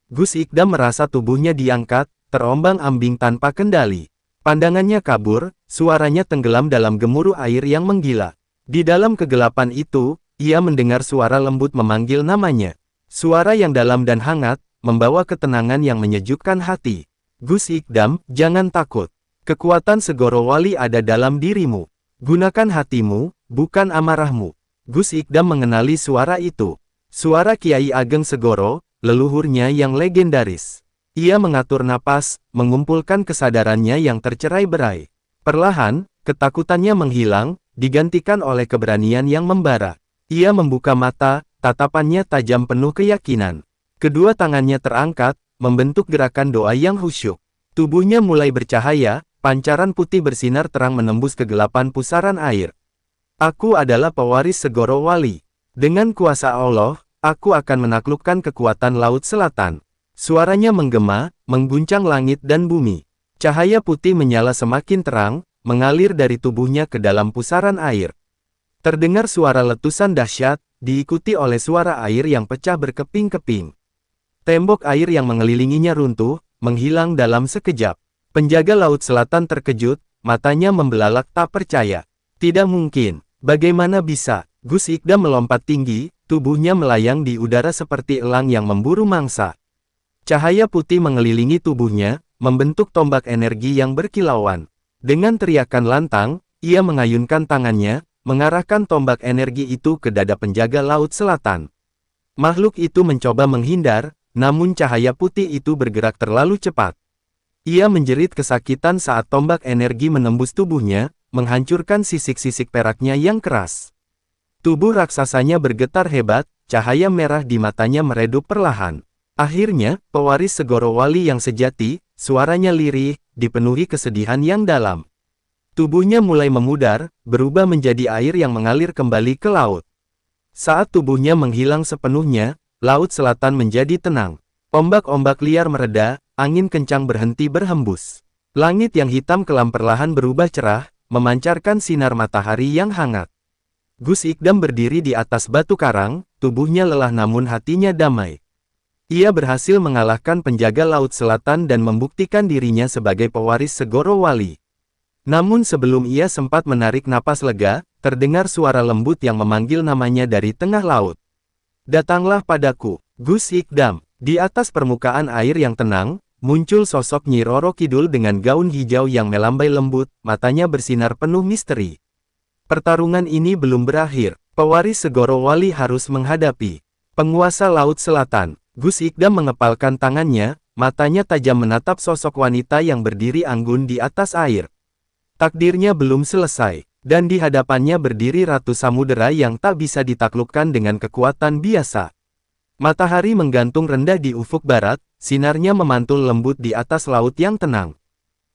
Gus Ikdam merasa tubuhnya diangkat, terombang-ambing tanpa kendali. Pandangannya kabur, suaranya tenggelam dalam gemuruh air yang menggila. Di dalam kegelapan itu, ia mendengar suara lembut memanggil namanya. Suara yang dalam dan hangat, membawa ketenangan yang menyejukkan hati. Gus Ikdam, jangan takut. Kekuatan Segoro Wali ada dalam dirimu. Gunakan hatimu, bukan amarahmu. Gus Ikdam mengenali suara itu. Suara Kiai Ageng Segoro, leluhurnya yang legendaris. Ia mengatur napas, mengumpulkan kesadarannya yang tercerai-berai. Perlahan, ketakutannya menghilang, digantikan oleh keberanian yang membara. Ia membuka mata, tatapannya tajam penuh keyakinan. Kedua tangannya terangkat, membentuk gerakan doa yang khusyuk. Tubuhnya mulai bercahaya, pancaran putih bersinar terang menembus kegelapan pusaran air. Aku adalah pewaris Segoro Wali. Dengan kuasa Allah, aku akan menaklukkan kekuatan Laut Selatan. Suaranya menggema, mengguncang langit dan bumi. Cahaya putih menyala semakin terang, mengalir dari tubuhnya ke dalam pusaran air. Terdengar suara letusan dahsyat, diikuti oleh suara air yang pecah berkeping-keping. Tembok air yang mengelilinginya runtuh, menghilang dalam sekejap. Penjaga Laut Selatan terkejut, matanya membelalak tak percaya. Tidak mungkin, bagaimana bisa? Gus Ikdam melompat tinggi, tubuhnya melayang di udara seperti elang yang memburu mangsa. Cahaya putih mengelilingi tubuhnya, membentuk tombak energi yang berkilauan. Dengan teriakan lantang, ia mengayunkan tangannya, mengarahkan tombak energi itu ke dada penjaga Laut Selatan. Makhluk itu mencoba menghindar, namun cahaya putih itu bergerak terlalu cepat. Ia menjerit kesakitan saat tombak energi menembus tubuhnya, menghancurkan sisik-sisik peraknya yang keras. Tubuh raksasanya bergetar hebat, cahaya merah di matanya meredup perlahan. Akhirnya, pewaris Segoro Wali yang sejati, suaranya lirih, dipenuhi kesedihan yang dalam. Tubuhnya mulai memudar, berubah menjadi air yang mengalir kembali ke laut. Saat tubuhnya menghilang sepenuhnya, Laut Selatan menjadi tenang. Ombak-ombak liar mereda, angin kencang berhenti berhembus. Langit yang hitam kelam perlahan berubah cerah, memancarkan sinar matahari yang hangat. Gus Ikdam berdiri di atas batu karang, tubuhnya lelah namun hatinya damai. Ia berhasil mengalahkan penjaga Laut Selatan dan membuktikan dirinya sebagai pewaris Segoro Wali. Namun sebelum ia sempat menarik napas lega, terdengar suara lembut yang memanggil namanya dari tengah laut. Datanglah padaku, Gus Ikdam. Di atas permukaan air yang tenang, muncul sosok Nyi Roro Kidul dengan gaun hijau yang melambai lembut, matanya bersinar penuh misteri. Pertarungan ini belum berakhir, pewaris Segoro Wali harus menghadapi penguasa Laut Selatan. Gus Ikdam mengepalkan tangannya, matanya tajam menatap sosok wanita yang berdiri anggun di atas air. Takdirnya belum selesai, dan di hadapannya berdiri Ratu Samudera yang tak bisa ditaklukkan dengan kekuatan biasa. Matahari menggantung rendah di ufuk barat, sinarnya memantul lembut di atas laut yang tenang.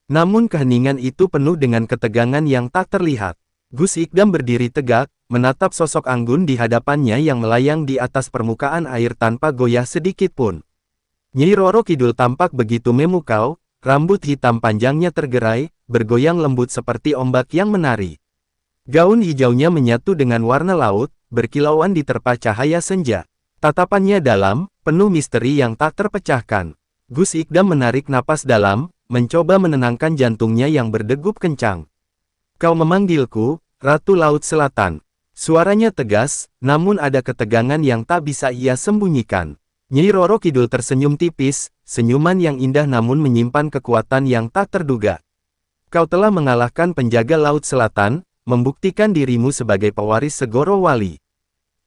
Namun keheningan itu penuh dengan ketegangan yang tak terlihat. Gus Ikdam berdiri tegak, menatap sosok anggun di hadapannya yang melayang di atas permukaan air tanpa goyah sedikit pun. Nyi Roro Kidul tampak begitu memukau, rambut hitam panjangnya tergerai, bergoyang lembut seperti ombak yang menari. Gaun hijaunya menyatu dengan warna laut, berkilauan diterpa cahaya senja. Tatapannya dalam, penuh misteri yang tak terpecahkan. Gus Ikdam menarik napas dalam, mencoba menenangkan jantungnya yang berdegup kencang. Kau memanggilku, Ratu Laut Selatan. Suaranya tegas, namun ada ketegangan yang tak bisa ia sembunyikan. Nyi Roro Kidul tersenyum tipis, senyuman yang indah namun menyimpan kekuatan yang tak terduga. Kau telah mengalahkan penjaga Laut Selatan, membuktikan dirimu sebagai pewaris Segoro Wali.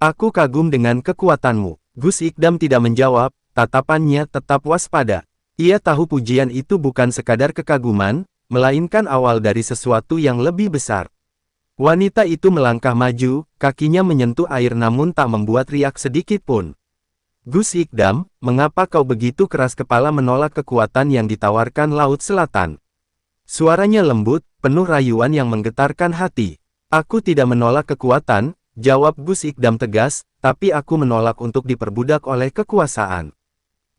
Aku kagum dengan kekuatanmu. Gus Ikdam tidak menjawab, tatapannya tetap waspada. Ia tahu pujian itu bukan sekadar kekaguman, melainkan awal dari sesuatu yang lebih besar. Wanita itu melangkah maju, kakinya menyentuh air namun tak membuat riak sedikit pun. Gus Ikdam, mengapa kau begitu keras kepala menolak kekuatan yang ditawarkan Laut Selatan? Suaranya lembut, penuh rayuan yang menggetarkan hati. Aku tidak menolak kekuatan, jawab Gus Ikdam tegas, tapi aku menolak untuk diperbudak oleh kekuasaan.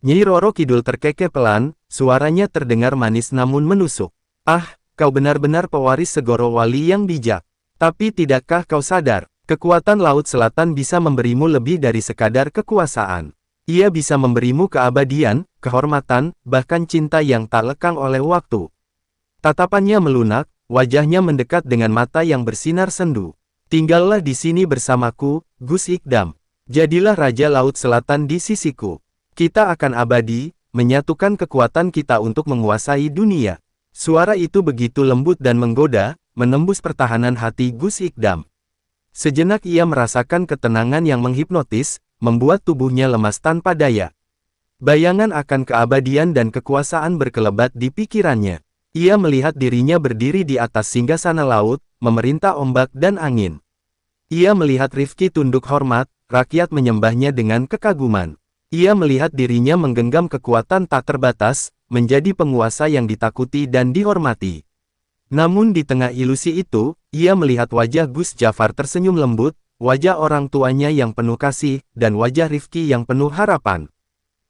Nyi Roro Kidul terkekeh pelan, suaranya terdengar manis namun menusuk. Ah, kau benar-benar pewaris Segoro Wali yang bijak. Tapi tidakkah kau sadar, kekuatan Laut Selatan bisa memberimu lebih dari sekadar kekuasaan. Ia bisa memberimu keabadian, kehormatan, bahkan cinta yang tak lekang oleh waktu. Tatapannya melunak, wajahnya mendekat dengan mata yang bersinar sendu. Tinggallah di sini bersamaku, Gus Ikdam. Jadilah Raja Laut Selatan di sisiku. Kita akan abadi, menyatukan kekuatan kita untuk menguasai dunia. Suara itu begitu lembut dan menggoda, menembus pertahanan hati Gus Ikdam. Sejenak ia merasakan ketenangan yang menghipnotis, membuat tubuhnya lemas tanpa daya. Bayangan akan keabadian dan kekuasaan berkelebat di pikirannya. Ia melihat dirinya berdiri di atas singgasana laut, memerintah ombak dan angin. Ia melihat Rifki tunduk hormat, rakyat menyembahnya dengan kekaguman. Ia melihat dirinya menggenggam kekuatan tak terbatas, menjadi penguasa yang ditakuti dan dihormati. Namun di tengah ilusi itu, ia melihat wajah Gus Jafar tersenyum lembut, wajah orang tuanya yang penuh kasih, dan wajah Rifki yang penuh harapan.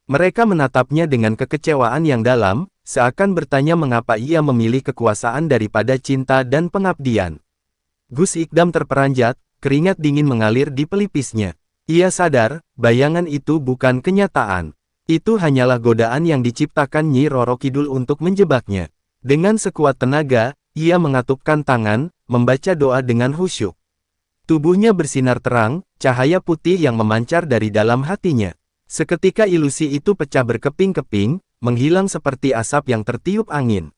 Mereka menatapnya dengan kekecewaan yang dalam, seakan bertanya mengapa ia memilih kekuasaan daripada cinta dan pengabdian. Gus Ikdam terperanjat, keringat dingin mengalir di pelipisnya. Ia sadar, bayangan itu bukan kenyataan. Itu hanyalah godaan yang diciptakan Nyi Roro Kidul untuk menjebaknya. Dengan sekuat tenaga, ia mengatupkan tangan, membaca doa dengan khusyuk. Tubuhnya bersinar terang, cahaya putih yang memancar dari dalam hatinya. Seketika ilusi itu pecah berkeping-keping, menghilang seperti asap yang tertiup angin.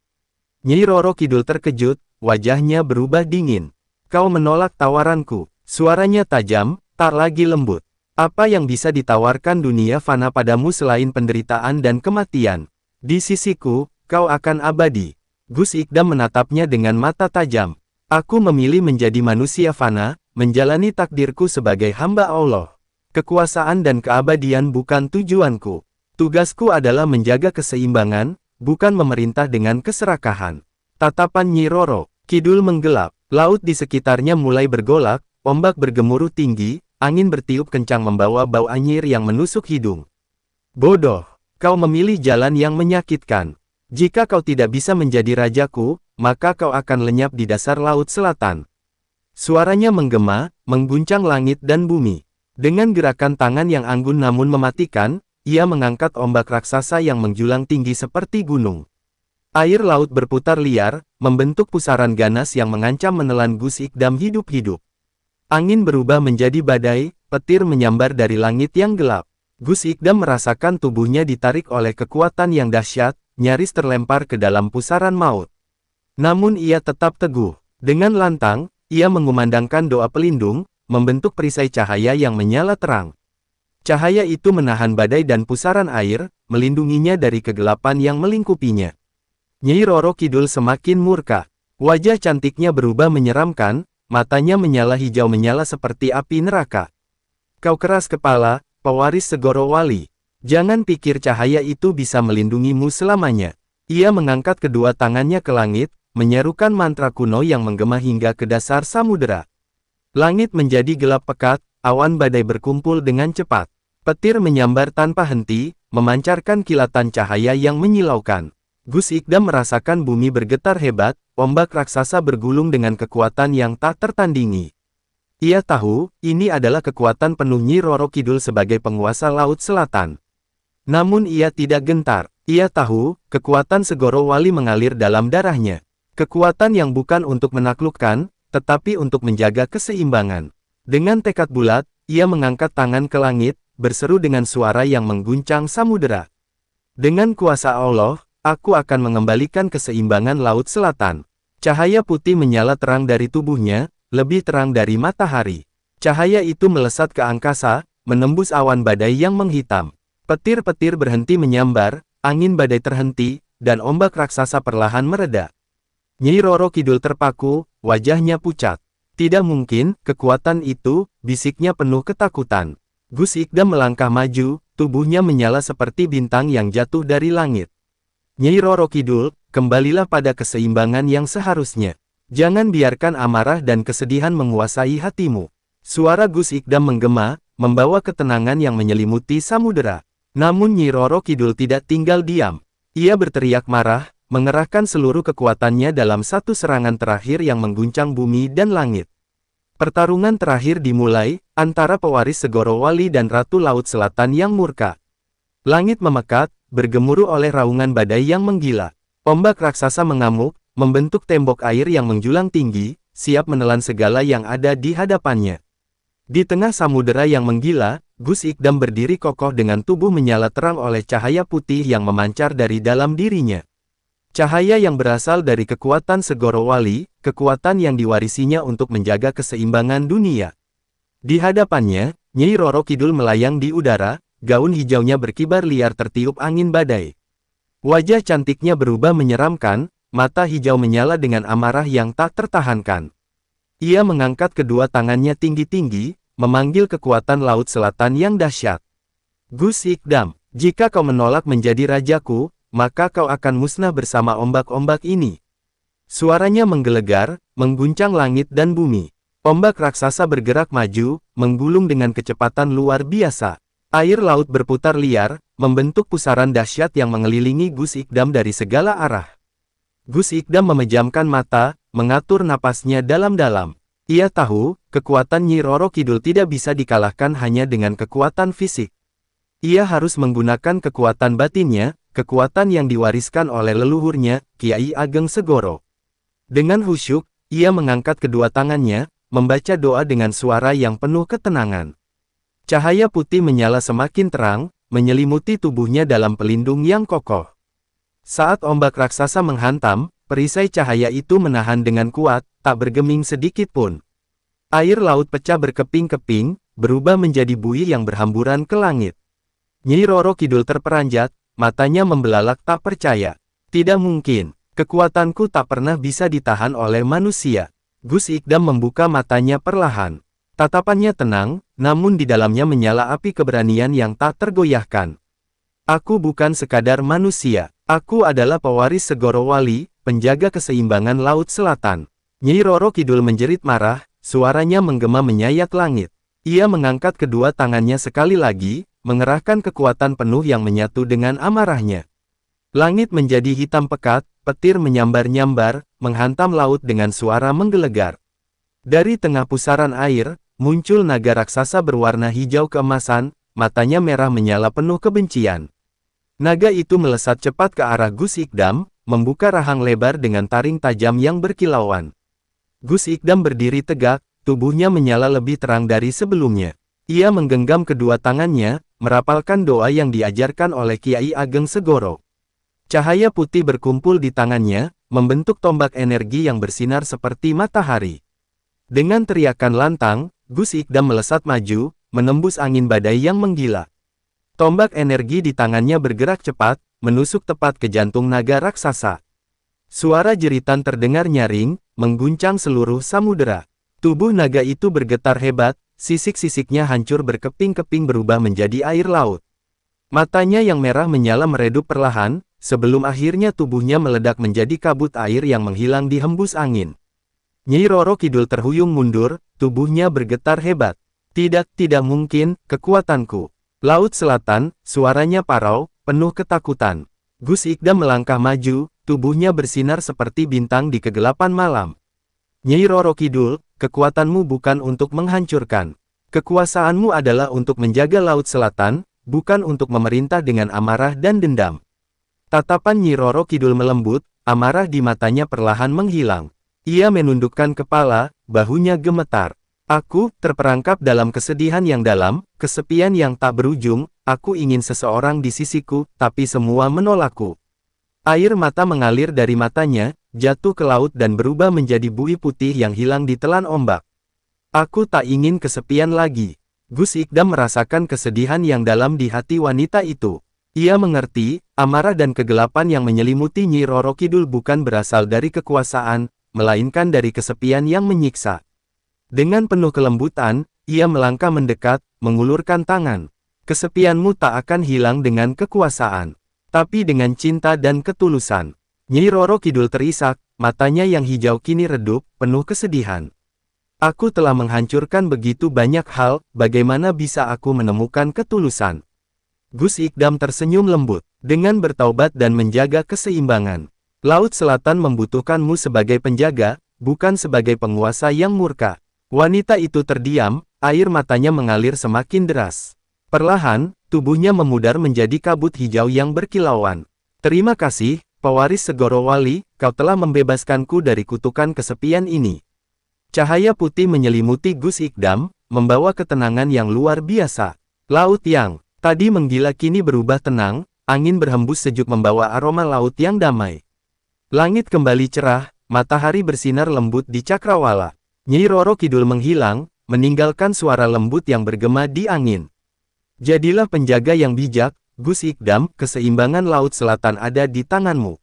Nyi Roro Kidul terkejut, wajahnya berubah dingin. Kau menolak tawaranku. Suaranya tajam, tak lagi lembut. Apa yang bisa ditawarkan dunia fana padamu selain penderitaan dan kematian? Di sisiku, kau akan abadi. Gus Ikdam menatapnya dengan mata tajam. Aku memilih menjadi manusia fana, menjalani takdirku sebagai hamba Allah. Kekuasaan dan keabadian bukan tujuanku. Tugasku adalah menjaga keseimbangan, bukan memerintah dengan keserakahan. Tatapan Nyi Roro Kidul menggelap, laut di sekitarnya mulai bergolak, ombak bergemuruh tinggi, angin bertiup kencang membawa bau anyir yang menusuk hidung. Bodoh, kau memilih jalan yang menyakitkan. Jika kau tidak bisa menjadi rajaku, maka kau akan lenyap di dasar laut selatan. Suaranya menggema, mengguncang langit dan bumi. Dengan gerakan tangan yang anggun namun mematikan, ia mengangkat ombak raksasa yang menjulang tinggi seperti gunung. Air laut berputar liar, membentuk pusaran ganas yang mengancam menelan Gus Ikdam hidup-hidup. Angin berubah menjadi badai, petir menyambar dari langit yang gelap. Gus Ikdam merasakan tubuhnya ditarik oleh kekuatan yang dahsyat, nyaris terlempar ke dalam pusaran maut. Namun ia tetap teguh. Dengan lantang, ia mengumandangkan doa pelindung, membentuk perisai cahaya yang menyala terang. Cahaya itu menahan badai dan pusaran air, melindunginya dari kegelapan yang melingkupinya. Nyi Roro Kidul semakin murka. Wajah cantiknya berubah menyeramkan, matanya menyala hijau menyala seperti api neraka. Kau keras kepala, pewaris Segoro Wali. Jangan pikir cahaya itu bisa melindungimu selamanya. Ia mengangkat kedua tangannya ke langit, menyerukan mantra kuno yang menggema hingga ke dasar samudera. Langit menjadi gelap pekat, awan badai berkumpul dengan cepat. Petir menyambar tanpa henti, memancarkan kilatan cahaya yang menyilaukan. Gus Ikdam merasakan bumi bergetar hebat, ombak raksasa bergulung dengan kekuatan yang tak tertandingi. Ia tahu, ini adalah kekuatan penuh Nyi Roro Kidul sebagai penguasa Laut Selatan. Namun ia tidak gentar. Ia tahu, kekuatan Segoro Wali mengalir dalam darahnya. Kekuatan yang bukan untuk menaklukkan, tetapi untuk menjaga keseimbangan. Dengan tekad bulat, ia mengangkat tangan ke langit, berseru dengan suara yang mengguncang samudera. Dengan kuasa Allah, aku akan mengembalikan keseimbangan Laut Selatan. Cahaya putih menyala terang dari tubuhnya, lebih terang dari matahari. Cahaya itu melesat ke angkasa, menembus awan badai yang menghitam. Petir-petir berhenti menyambar, angin badai terhenti, dan ombak raksasa perlahan mereda. Nyi Roro Kidul terpaku, wajahnya pucat. Tidak mungkin, kekuatan itu, bisiknya penuh ketakutan. Gus Ikdam melangkah maju, tubuhnya menyala seperti bintang yang jatuh dari langit. Nyi Roro Kidul, kembalilah pada keseimbangan yang seharusnya. Jangan biarkan amarah dan kesedihan menguasai hatimu. Suara Gus Ikdam menggema, membawa ketenangan yang menyelimuti samudera. Namun Nyi Roro Kidul tidak tinggal diam. Ia berteriak marah, mengerahkan seluruh kekuatannya dalam satu serangan terakhir yang mengguncang bumi dan langit. Pertarungan terakhir dimulai, antara pewaris Segoro Wali dan Ratu Laut Selatan yang murka. Langit memekat, bergemuruh oleh raungan badai yang menggila. Ombak raksasa mengamuk, membentuk tembok air yang menjulang tinggi, siap menelan segala yang ada di hadapannya. Di tengah samudera yang menggila, Gus Ikdam berdiri kokoh dengan tubuh menyala terang oleh cahaya putih yang memancar dari dalam dirinya. Cahaya yang berasal dari kekuatan Segoro Wali, kekuatan yang diwarisinya untuk menjaga keseimbangan dunia. Di hadapannya, Nyai Roro Kidul melayang di udara, gaun hijaunya berkibar liar tertiup angin badai. Wajah cantiknya berubah menyeramkan, mata hijau menyala dengan amarah yang tak tertahankan. Ia mengangkat kedua tangannya tinggi-tinggi, memanggil kekuatan Laut Selatan yang dahsyat. Gus Ikdam, jika kau menolak menjadi rajaku, maka kau akan musnah bersama ombak-ombak ini. Suaranya menggelegar, mengguncang langit dan bumi. Ombak raksasa bergerak maju, menggulung dengan kecepatan luar biasa. Air laut berputar liar, membentuk pusaran dahsyat yang mengelilingi Gus Ikdam dari segala arah. Gus Ikdam memejamkan mata, mengatur napasnya dalam-dalam. Ia tahu, kekuatan Nyi Roro Kidul tidak bisa dikalahkan hanya dengan kekuatan fisik. Ia harus menggunakan kekuatan batinnya, kekuatan yang diwariskan oleh leluhurnya, Kiai Ageng Segoro. Dengan khusyuk, ia mengangkat kedua tangannya, membaca doa dengan suara yang penuh ketenangan. Cahaya putih menyala semakin terang, menyelimuti tubuhnya dalam pelindung yang kokoh. Saat ombak raksasa menghantam, perisai cahaya itu menahan dengan kuat, tak bergeming sedikit pun. Air laut pecah berkeping-keping, berubah menjadi buih yang berhamburan ke langit. Nyi Roro Kidul terperanjat, matanya membelalak tak percaya. Tidak mungkin, kekuatanku tak pernah bisa ditahan oleh manusia. Gus Ikdam membuka matanya perlahan. Tatapannya tenang, namun di dalamnya menyala api keberanian yang tak tergoyahkan. Aku bukan sekadar manusia. Aku adalah pewaris Segoro Wali, penjaga keseimbangan Laut Selatan. Nyi Roro Kidul menjerit marah, suaranya menggema menyayat langit. Ia mengangkat kedua tangannya sekali lagi, mengerahkan kekuatan penuh yang menyatu dengan amarahnya. Langit menjadi hitam pekat, petir menyambar-nyambar, menghantam laut dengan suara menggelegar. Dari tengah pusaran air, muncul naga raksasa berwarna hijau keemasan, matanya merah menyala penuh kebencian. Naga itu melesat cepat ke arah Gus Ikdam, membuka rahang lebar dengan taring tajam yang berkilauan. Gus Ikdam berdiri tegak, tubuhnya menyala lebih terang dari sebelumnya. Ia menggenggam kedua tangannya, merapalkan doa yang diajarkan oleh Kiai Ageng Segoro. Cahaya putih berkumpul di tangannya, membentuk tombak energi yang bersinar seperti matahari. Dengan teriakan lantang, Gus Ikdam melesat maju, menembus angin badai yang menggila. Tombak energi di tangannya bergerak cepat, menusuk tepat ke jantung naga raksasa. Suara jeritan terdengar nyaring, mengguncang seluruh samudera. Tubuh naga itu bergetar hebat, sisik-sisiknya hancur berkeping-keping berubah menjadi air laut. Matanya yang merah menyala meredup perlahan, sebelum akhirnya tubuhnya meledak menjadi kabut air yang menghilang di hembus angin. Nyi Roro Kidul terhuyung mundur, tubuhnya bergetar hebat. Tidak mungkin, kekuatanku. Laut Selatan, suaranya parau, penuh ketakutan. Gus Ikdam melangkah maju, tubuhnya bersinar seperti bintang di kegelapan malam. Nyi Roro Kidul, kekuatanmu bukan untuk menghancurkan. Kekuasaanmu adalah untuk menjaga Laut Selatan, bukan untuk memerintah dengan amarah dan dendam. Tatapan Nyi Roro Kidul melembut, amarah di matanya perlahan menghilang. Ia menundukkan kepala, bahunya gemetar. Aku terperangkap dalam kesedihan yang dalam, kesepian yang tak berujung. Aku ingin seseorang di sisiku, tapi semua menolakku. Air mata mengalir dari matanya, jatuh ke laut dan berubah menjadi buih putih yang hilang ditelan ombak. Aku tak ingin kesepian lagi. Gus Ikdam merasakan kesedihan yang dalam di hati wanita itu. Ia mengerti, amarah dan kegelapan yang menyelimuti Nyi Roro Kidul bukan berasal dari kekuasaan, melainkan dari kesepian yang menyiksa. Dengan penuh kelembutan, ia melangkah mendekat, mengulurkan tangan. Kesepianmu tak akan hilang dengan kekuasaan, tapi dengan cinta dan ketulusan. Nyi Roro Kidul terisak, matanya yang hijau kini redup, penuh kesedihan. Aku telah menghancurkan begitu banyak hal, bagaimana bisa aku menemukan ketulusan? Gus Ikdam tersenyum lembut, dengan bertaubat dan menjaga keseimbangan. Laut Selatan membutuhkanmu sebagai penjaga, bukan sebagai penguasa yang murka. Wanita itu terdiam, air matanya mengalir semakin deras. Perlahan, tubuhnya memudar menjadi kabut hijau yang berkilauan. Terima kasih, pewaris Segoro Wali, kau telah membebaskanku dari kutukan kesepian ini. Cahaya putih menyelimuti Gus Ikdam, membawa ketenangan yang luar biasa. Laut yang tadi menggila kini berubah tenang, angin berhembus sejuk membawa aroma laut yang damai. Langit kembali cerah, matahari bersinar lembut di cakrawala. Nyi Roro Kidul menghilang, meninggalkan suara lembut yang bergema di angin. Jadilah penjaga yang bijak, Gus Ikdam, keseimbangan laut selatan ada di tanganmu.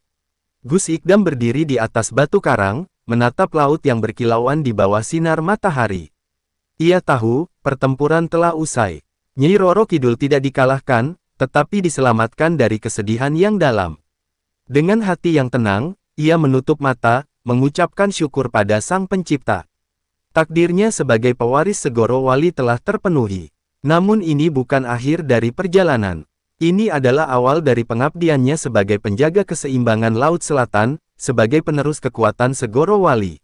Gus Ikdam berdiri di atas batu karang, menatap laut yang berkilauan di bawah sinar matahari. Ia tahu, pertempuran telah usai. Nyi Roro Kidul tidak dikalahkan, tetapi diselamatkan dari kesedihan yang dalam. Dengan hati yang tenang, ia menutup mata, mengucapkan syukur pada Sang Pencipta. Takdirnya sebagai pewaris Segoro Wali telah terpenuhi. Namun ini bukan akhir dari perjalanan. Ini adalah awal dari pengabdiannya sebagai penjaga keseimbangan Laut Selatan, sebagai penerus kekuatan Segoro Wali.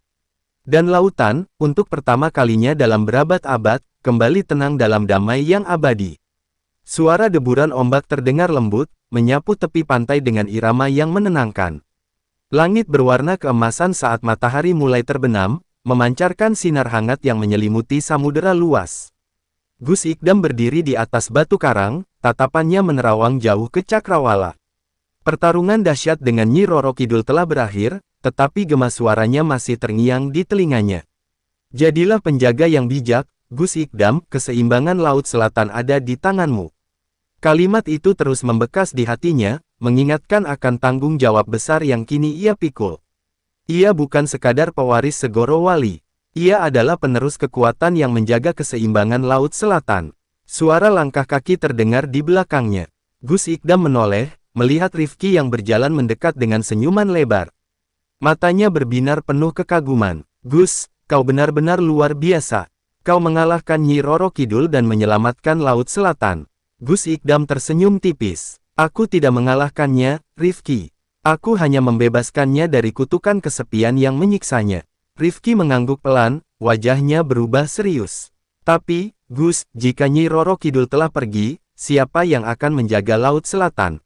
Dan lautan, untuk pertama kalinya dalam berabad-abad, kembali tenang dalam damai yang abadi. Suara deburan ombak terdengar lembut, menyapu tepi pantai dengan irama yang menenangkan. Langit berwarna keemasan saat matahari mulai terbenam, memancarkan sinar hangat yang menyelimuti samudera luas. Gus Ikdam berdiri di atas batu karang, tatapannya menerawang jauh ke cakrawala. Pertarungan dahsyat dengan Nyi Roro Kidul telah berakhir, tetapi gema suaranya masih terngiang di telinganya. Jadilah penjaga yang bijak, Gus Ikdam, keseimbangan Laut Selatan ada di tanganmu. Kalimat itu terus membekas di hatinya, mengingatkan akan tanggung jawab besar yang kini ia pikul. Ia bukan sekadar pewaris Segoro Wali. Ia adalah penerus kekuatan yang menjaga keseimbangan Laut Selatan. Suara langkah kaki terdengar di belakangnya. Gus Ikdam menoleh, melihat Rifki yang berjalan mendekat dengan senyuman lebar. Matanya berbinar penuh kekaguman. Gus, kau benar-benar luar biasa. Kau mengalahkan Nyi Roro Kidul dan menyelamatkan Laut Selatan. Gus Ikdam tersenyum tipis. Aku tidak mengalahkannya, Rifki. Aku hanya membebaskannya dari kutukan kesepian yang menyiksanya. Rifki mengangguk pelan, wajahnya berubah serius. Tapi, Gus, jika Nyi Roro Kidul telah pergi, siapa yang akan menjaga Laut Selatan?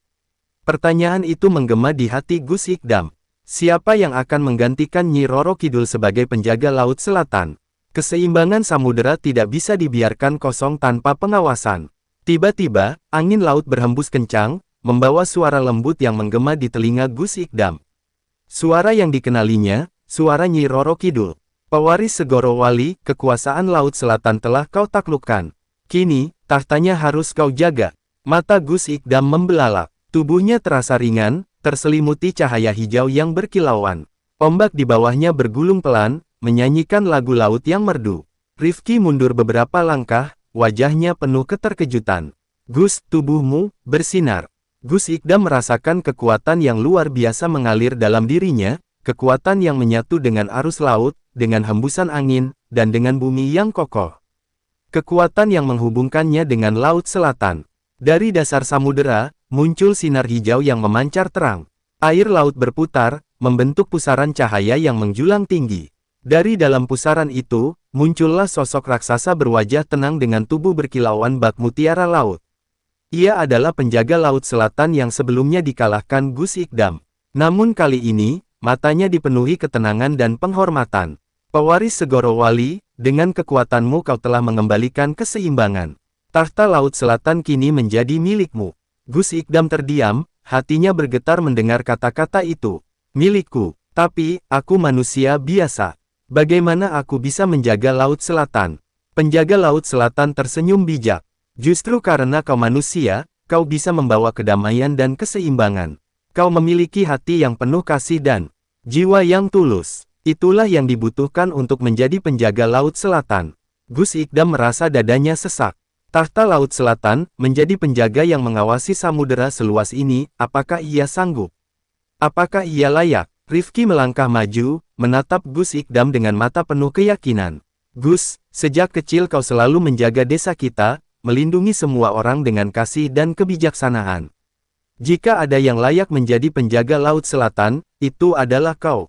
Pertanyaan itu menggema di hati Gus Ikdam. Siapa yang akan menggantikan Nyi Roro Kidul sebagai penjaga Laut Selatan? Keseimbangan samudera tidak bisa dibiarkan kosong tanpa pengawasan. Tiba-tiba, angin laut berhembus kencang, membawa suara lembut yang menggema di telinga Gus Ikdam. Suara yang dikenalinya, suara Nyi Roro Kidul. Pewaris Segoro Wali, kekuasaan Laut Selatan telah kau taklukkan. Kini, tahtanya harus kau jaga. Mata Gus Ikdam membelalak. Tubuhnya terasa ringan, terselimuti cahaya hijau yang berkilauan. Ombak di bawahnya bergulung pelan, menyanyikan lagu laut yang merdu. Rifki mundur beberapa langkah, wajahnya penuh keterkejutan. Gus, tubuhmu bersinar. Gus Ikdam merasakan kekuatan yang luar biasa mengalir dalam dirinya, kekuatan yang menyatu dengan arus laut, dengan hembusan angin, dan dengan bumi yang kokoh. Kekuatan yang menghubungkannya dengan Laut Selatan. Dari dasar samudera, muncul sinar hijau yang memancar terang. Air laut berputar, membentuk pusaran cahaya yang menjulang tinggi. Dari dalam pusaran itu, muncullah sosok raksasa berwajah tenang dengan tubuh berkilauan bak mutiara laut. Ia adalah penjaga Laut Selatan yang sebelumnya dikalahkan Gus Ikdam. Namun kali ini, matanya dipenuhi ketenangan dan penghormatan. Pewaris Segoro Wali, dengan kekuatanmu kau telah mengembalikan keseimbangan. Tahta Laut Selatan kini menjadi milikmu. Gus Ikdam terdiam, hatinya bergetar mendengar kata-kata itu. Milikku, tapi, aku manusia biasa. Bagaimana aku bisa menjaga Laut Selatan? Penjaga Laut Selatan tersenyum bijak. Justru karena kau manusia, kau bisa membawa kedamaian dan keseimbangan. Kau memiliki hati yang penuh kasih dan jiwa yang tulus. Itulah yang dibutuhkan untuk menjadi penjaga Laut Selatan. Gus Ikdam merasa dadanya sesak. Tahta Laut Selatan, menjadi penjaga yang mengawasi samudera seluas ini, apakah ia sanggup? Apakah ia layak? Rifki melangkah maju, menatap Gus Ikdam dengan mata penuh keyakinan. Gus, sejak kecil kau selalu menjaga desa kita, melindungi semua orang dengan kasih dan kebijaksanaan. Jika ada yang layak menjadi penjaga Laut Selatan, itu adalah kau.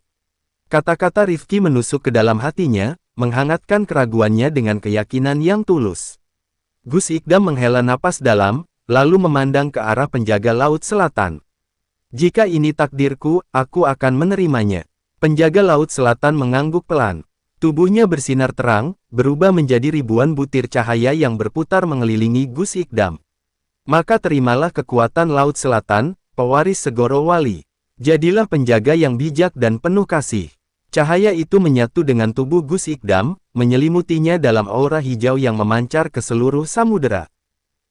Kata-kata Rifki menusuk ke dalam hatinya, menghangatkan keraguannya dengan keyakinan yang tulus. Gus Ikdam menghela napas dalam, lalu memandang ke arah penjaga Laut Selatan. Jika ini takdirku, aku akan menerimanya. Penjaga Laut Selatan mengangguk pelan. Tubuhnya bersinar terang, berubah menjadi ribuan butir cahaya yang berputar mengelilingi Gus Ikdam. Maka terimalah kekuatan Laut Selatan, pewaris Segoro Wali. Jadilah penjaga yang bijak dan penuh kasih. Cahaya itu menyatu dengan tubuh Gus Ikdam, menyelimutinya dalam aura hijau yang memancar ke seluruh samudera.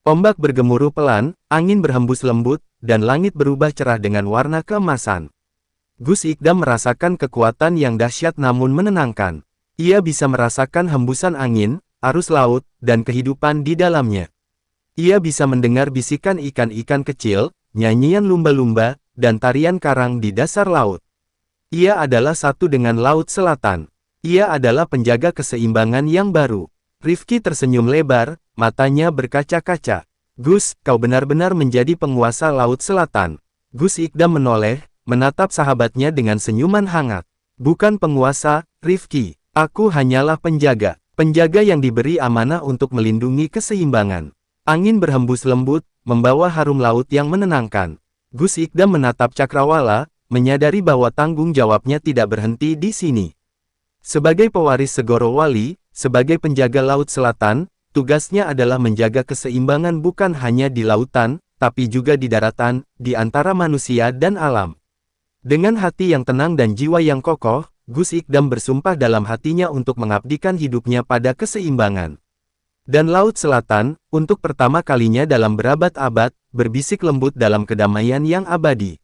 Ombak bergemuruh pelan, angin berhembus lembut, dan langit berubah cerah dengan warna keemasan. Gus Ikdam merasakan kekuatan yang dahsyat namun menenangkan. Ia bisa merasakan hembusan angin, arus laut, dan kehidupan di dalamnya. Ia bisa mendengar bisikan ikan-ikan kecil, nyanyian lumba-lumba, dan tarian karang di dasar laut. Ia adalah satu dengan Laut Selatan. Ia adalah penjaga keseimbangan yang baru. Rifki tersenyum lebar, matanya berkaca-kaca. Gus, kau benar-benar menjadi penguasa Laut Selatan. Gus Ikdam menoleh, menatap sahabatnya dengan senyuman hangat. Bukan penguasa, Rifki. Aku hanyalah penjaga. Penjaga yang diberi amanah untuk melindungi keseimbangan. Angin berhembus lembut, membawa harum laut yang menenangkan. Gus Ikdam menatap Cakrawala, menyadari bahwa tanggung jawabnya tidak berhenti di sini. Sebagai pewaris Segoro Wali, sebagai penjaga Laut Selatan, tugasnya adalah menjaga keseimbangan bukan hanya di lautan, tapi juga di daratan, di antara manusia dan alam. Dengan hati yang tenang dan jiwa yang kokoh, Gus Ikdam bersumpah dalam hatinya untuk mengabdikan hidupnya pada keseimbangan. Dan Laut Selatan, untuk pertama kalinya dalam berabad-abad, berbisik lembut dalam kedamaian yang abadi.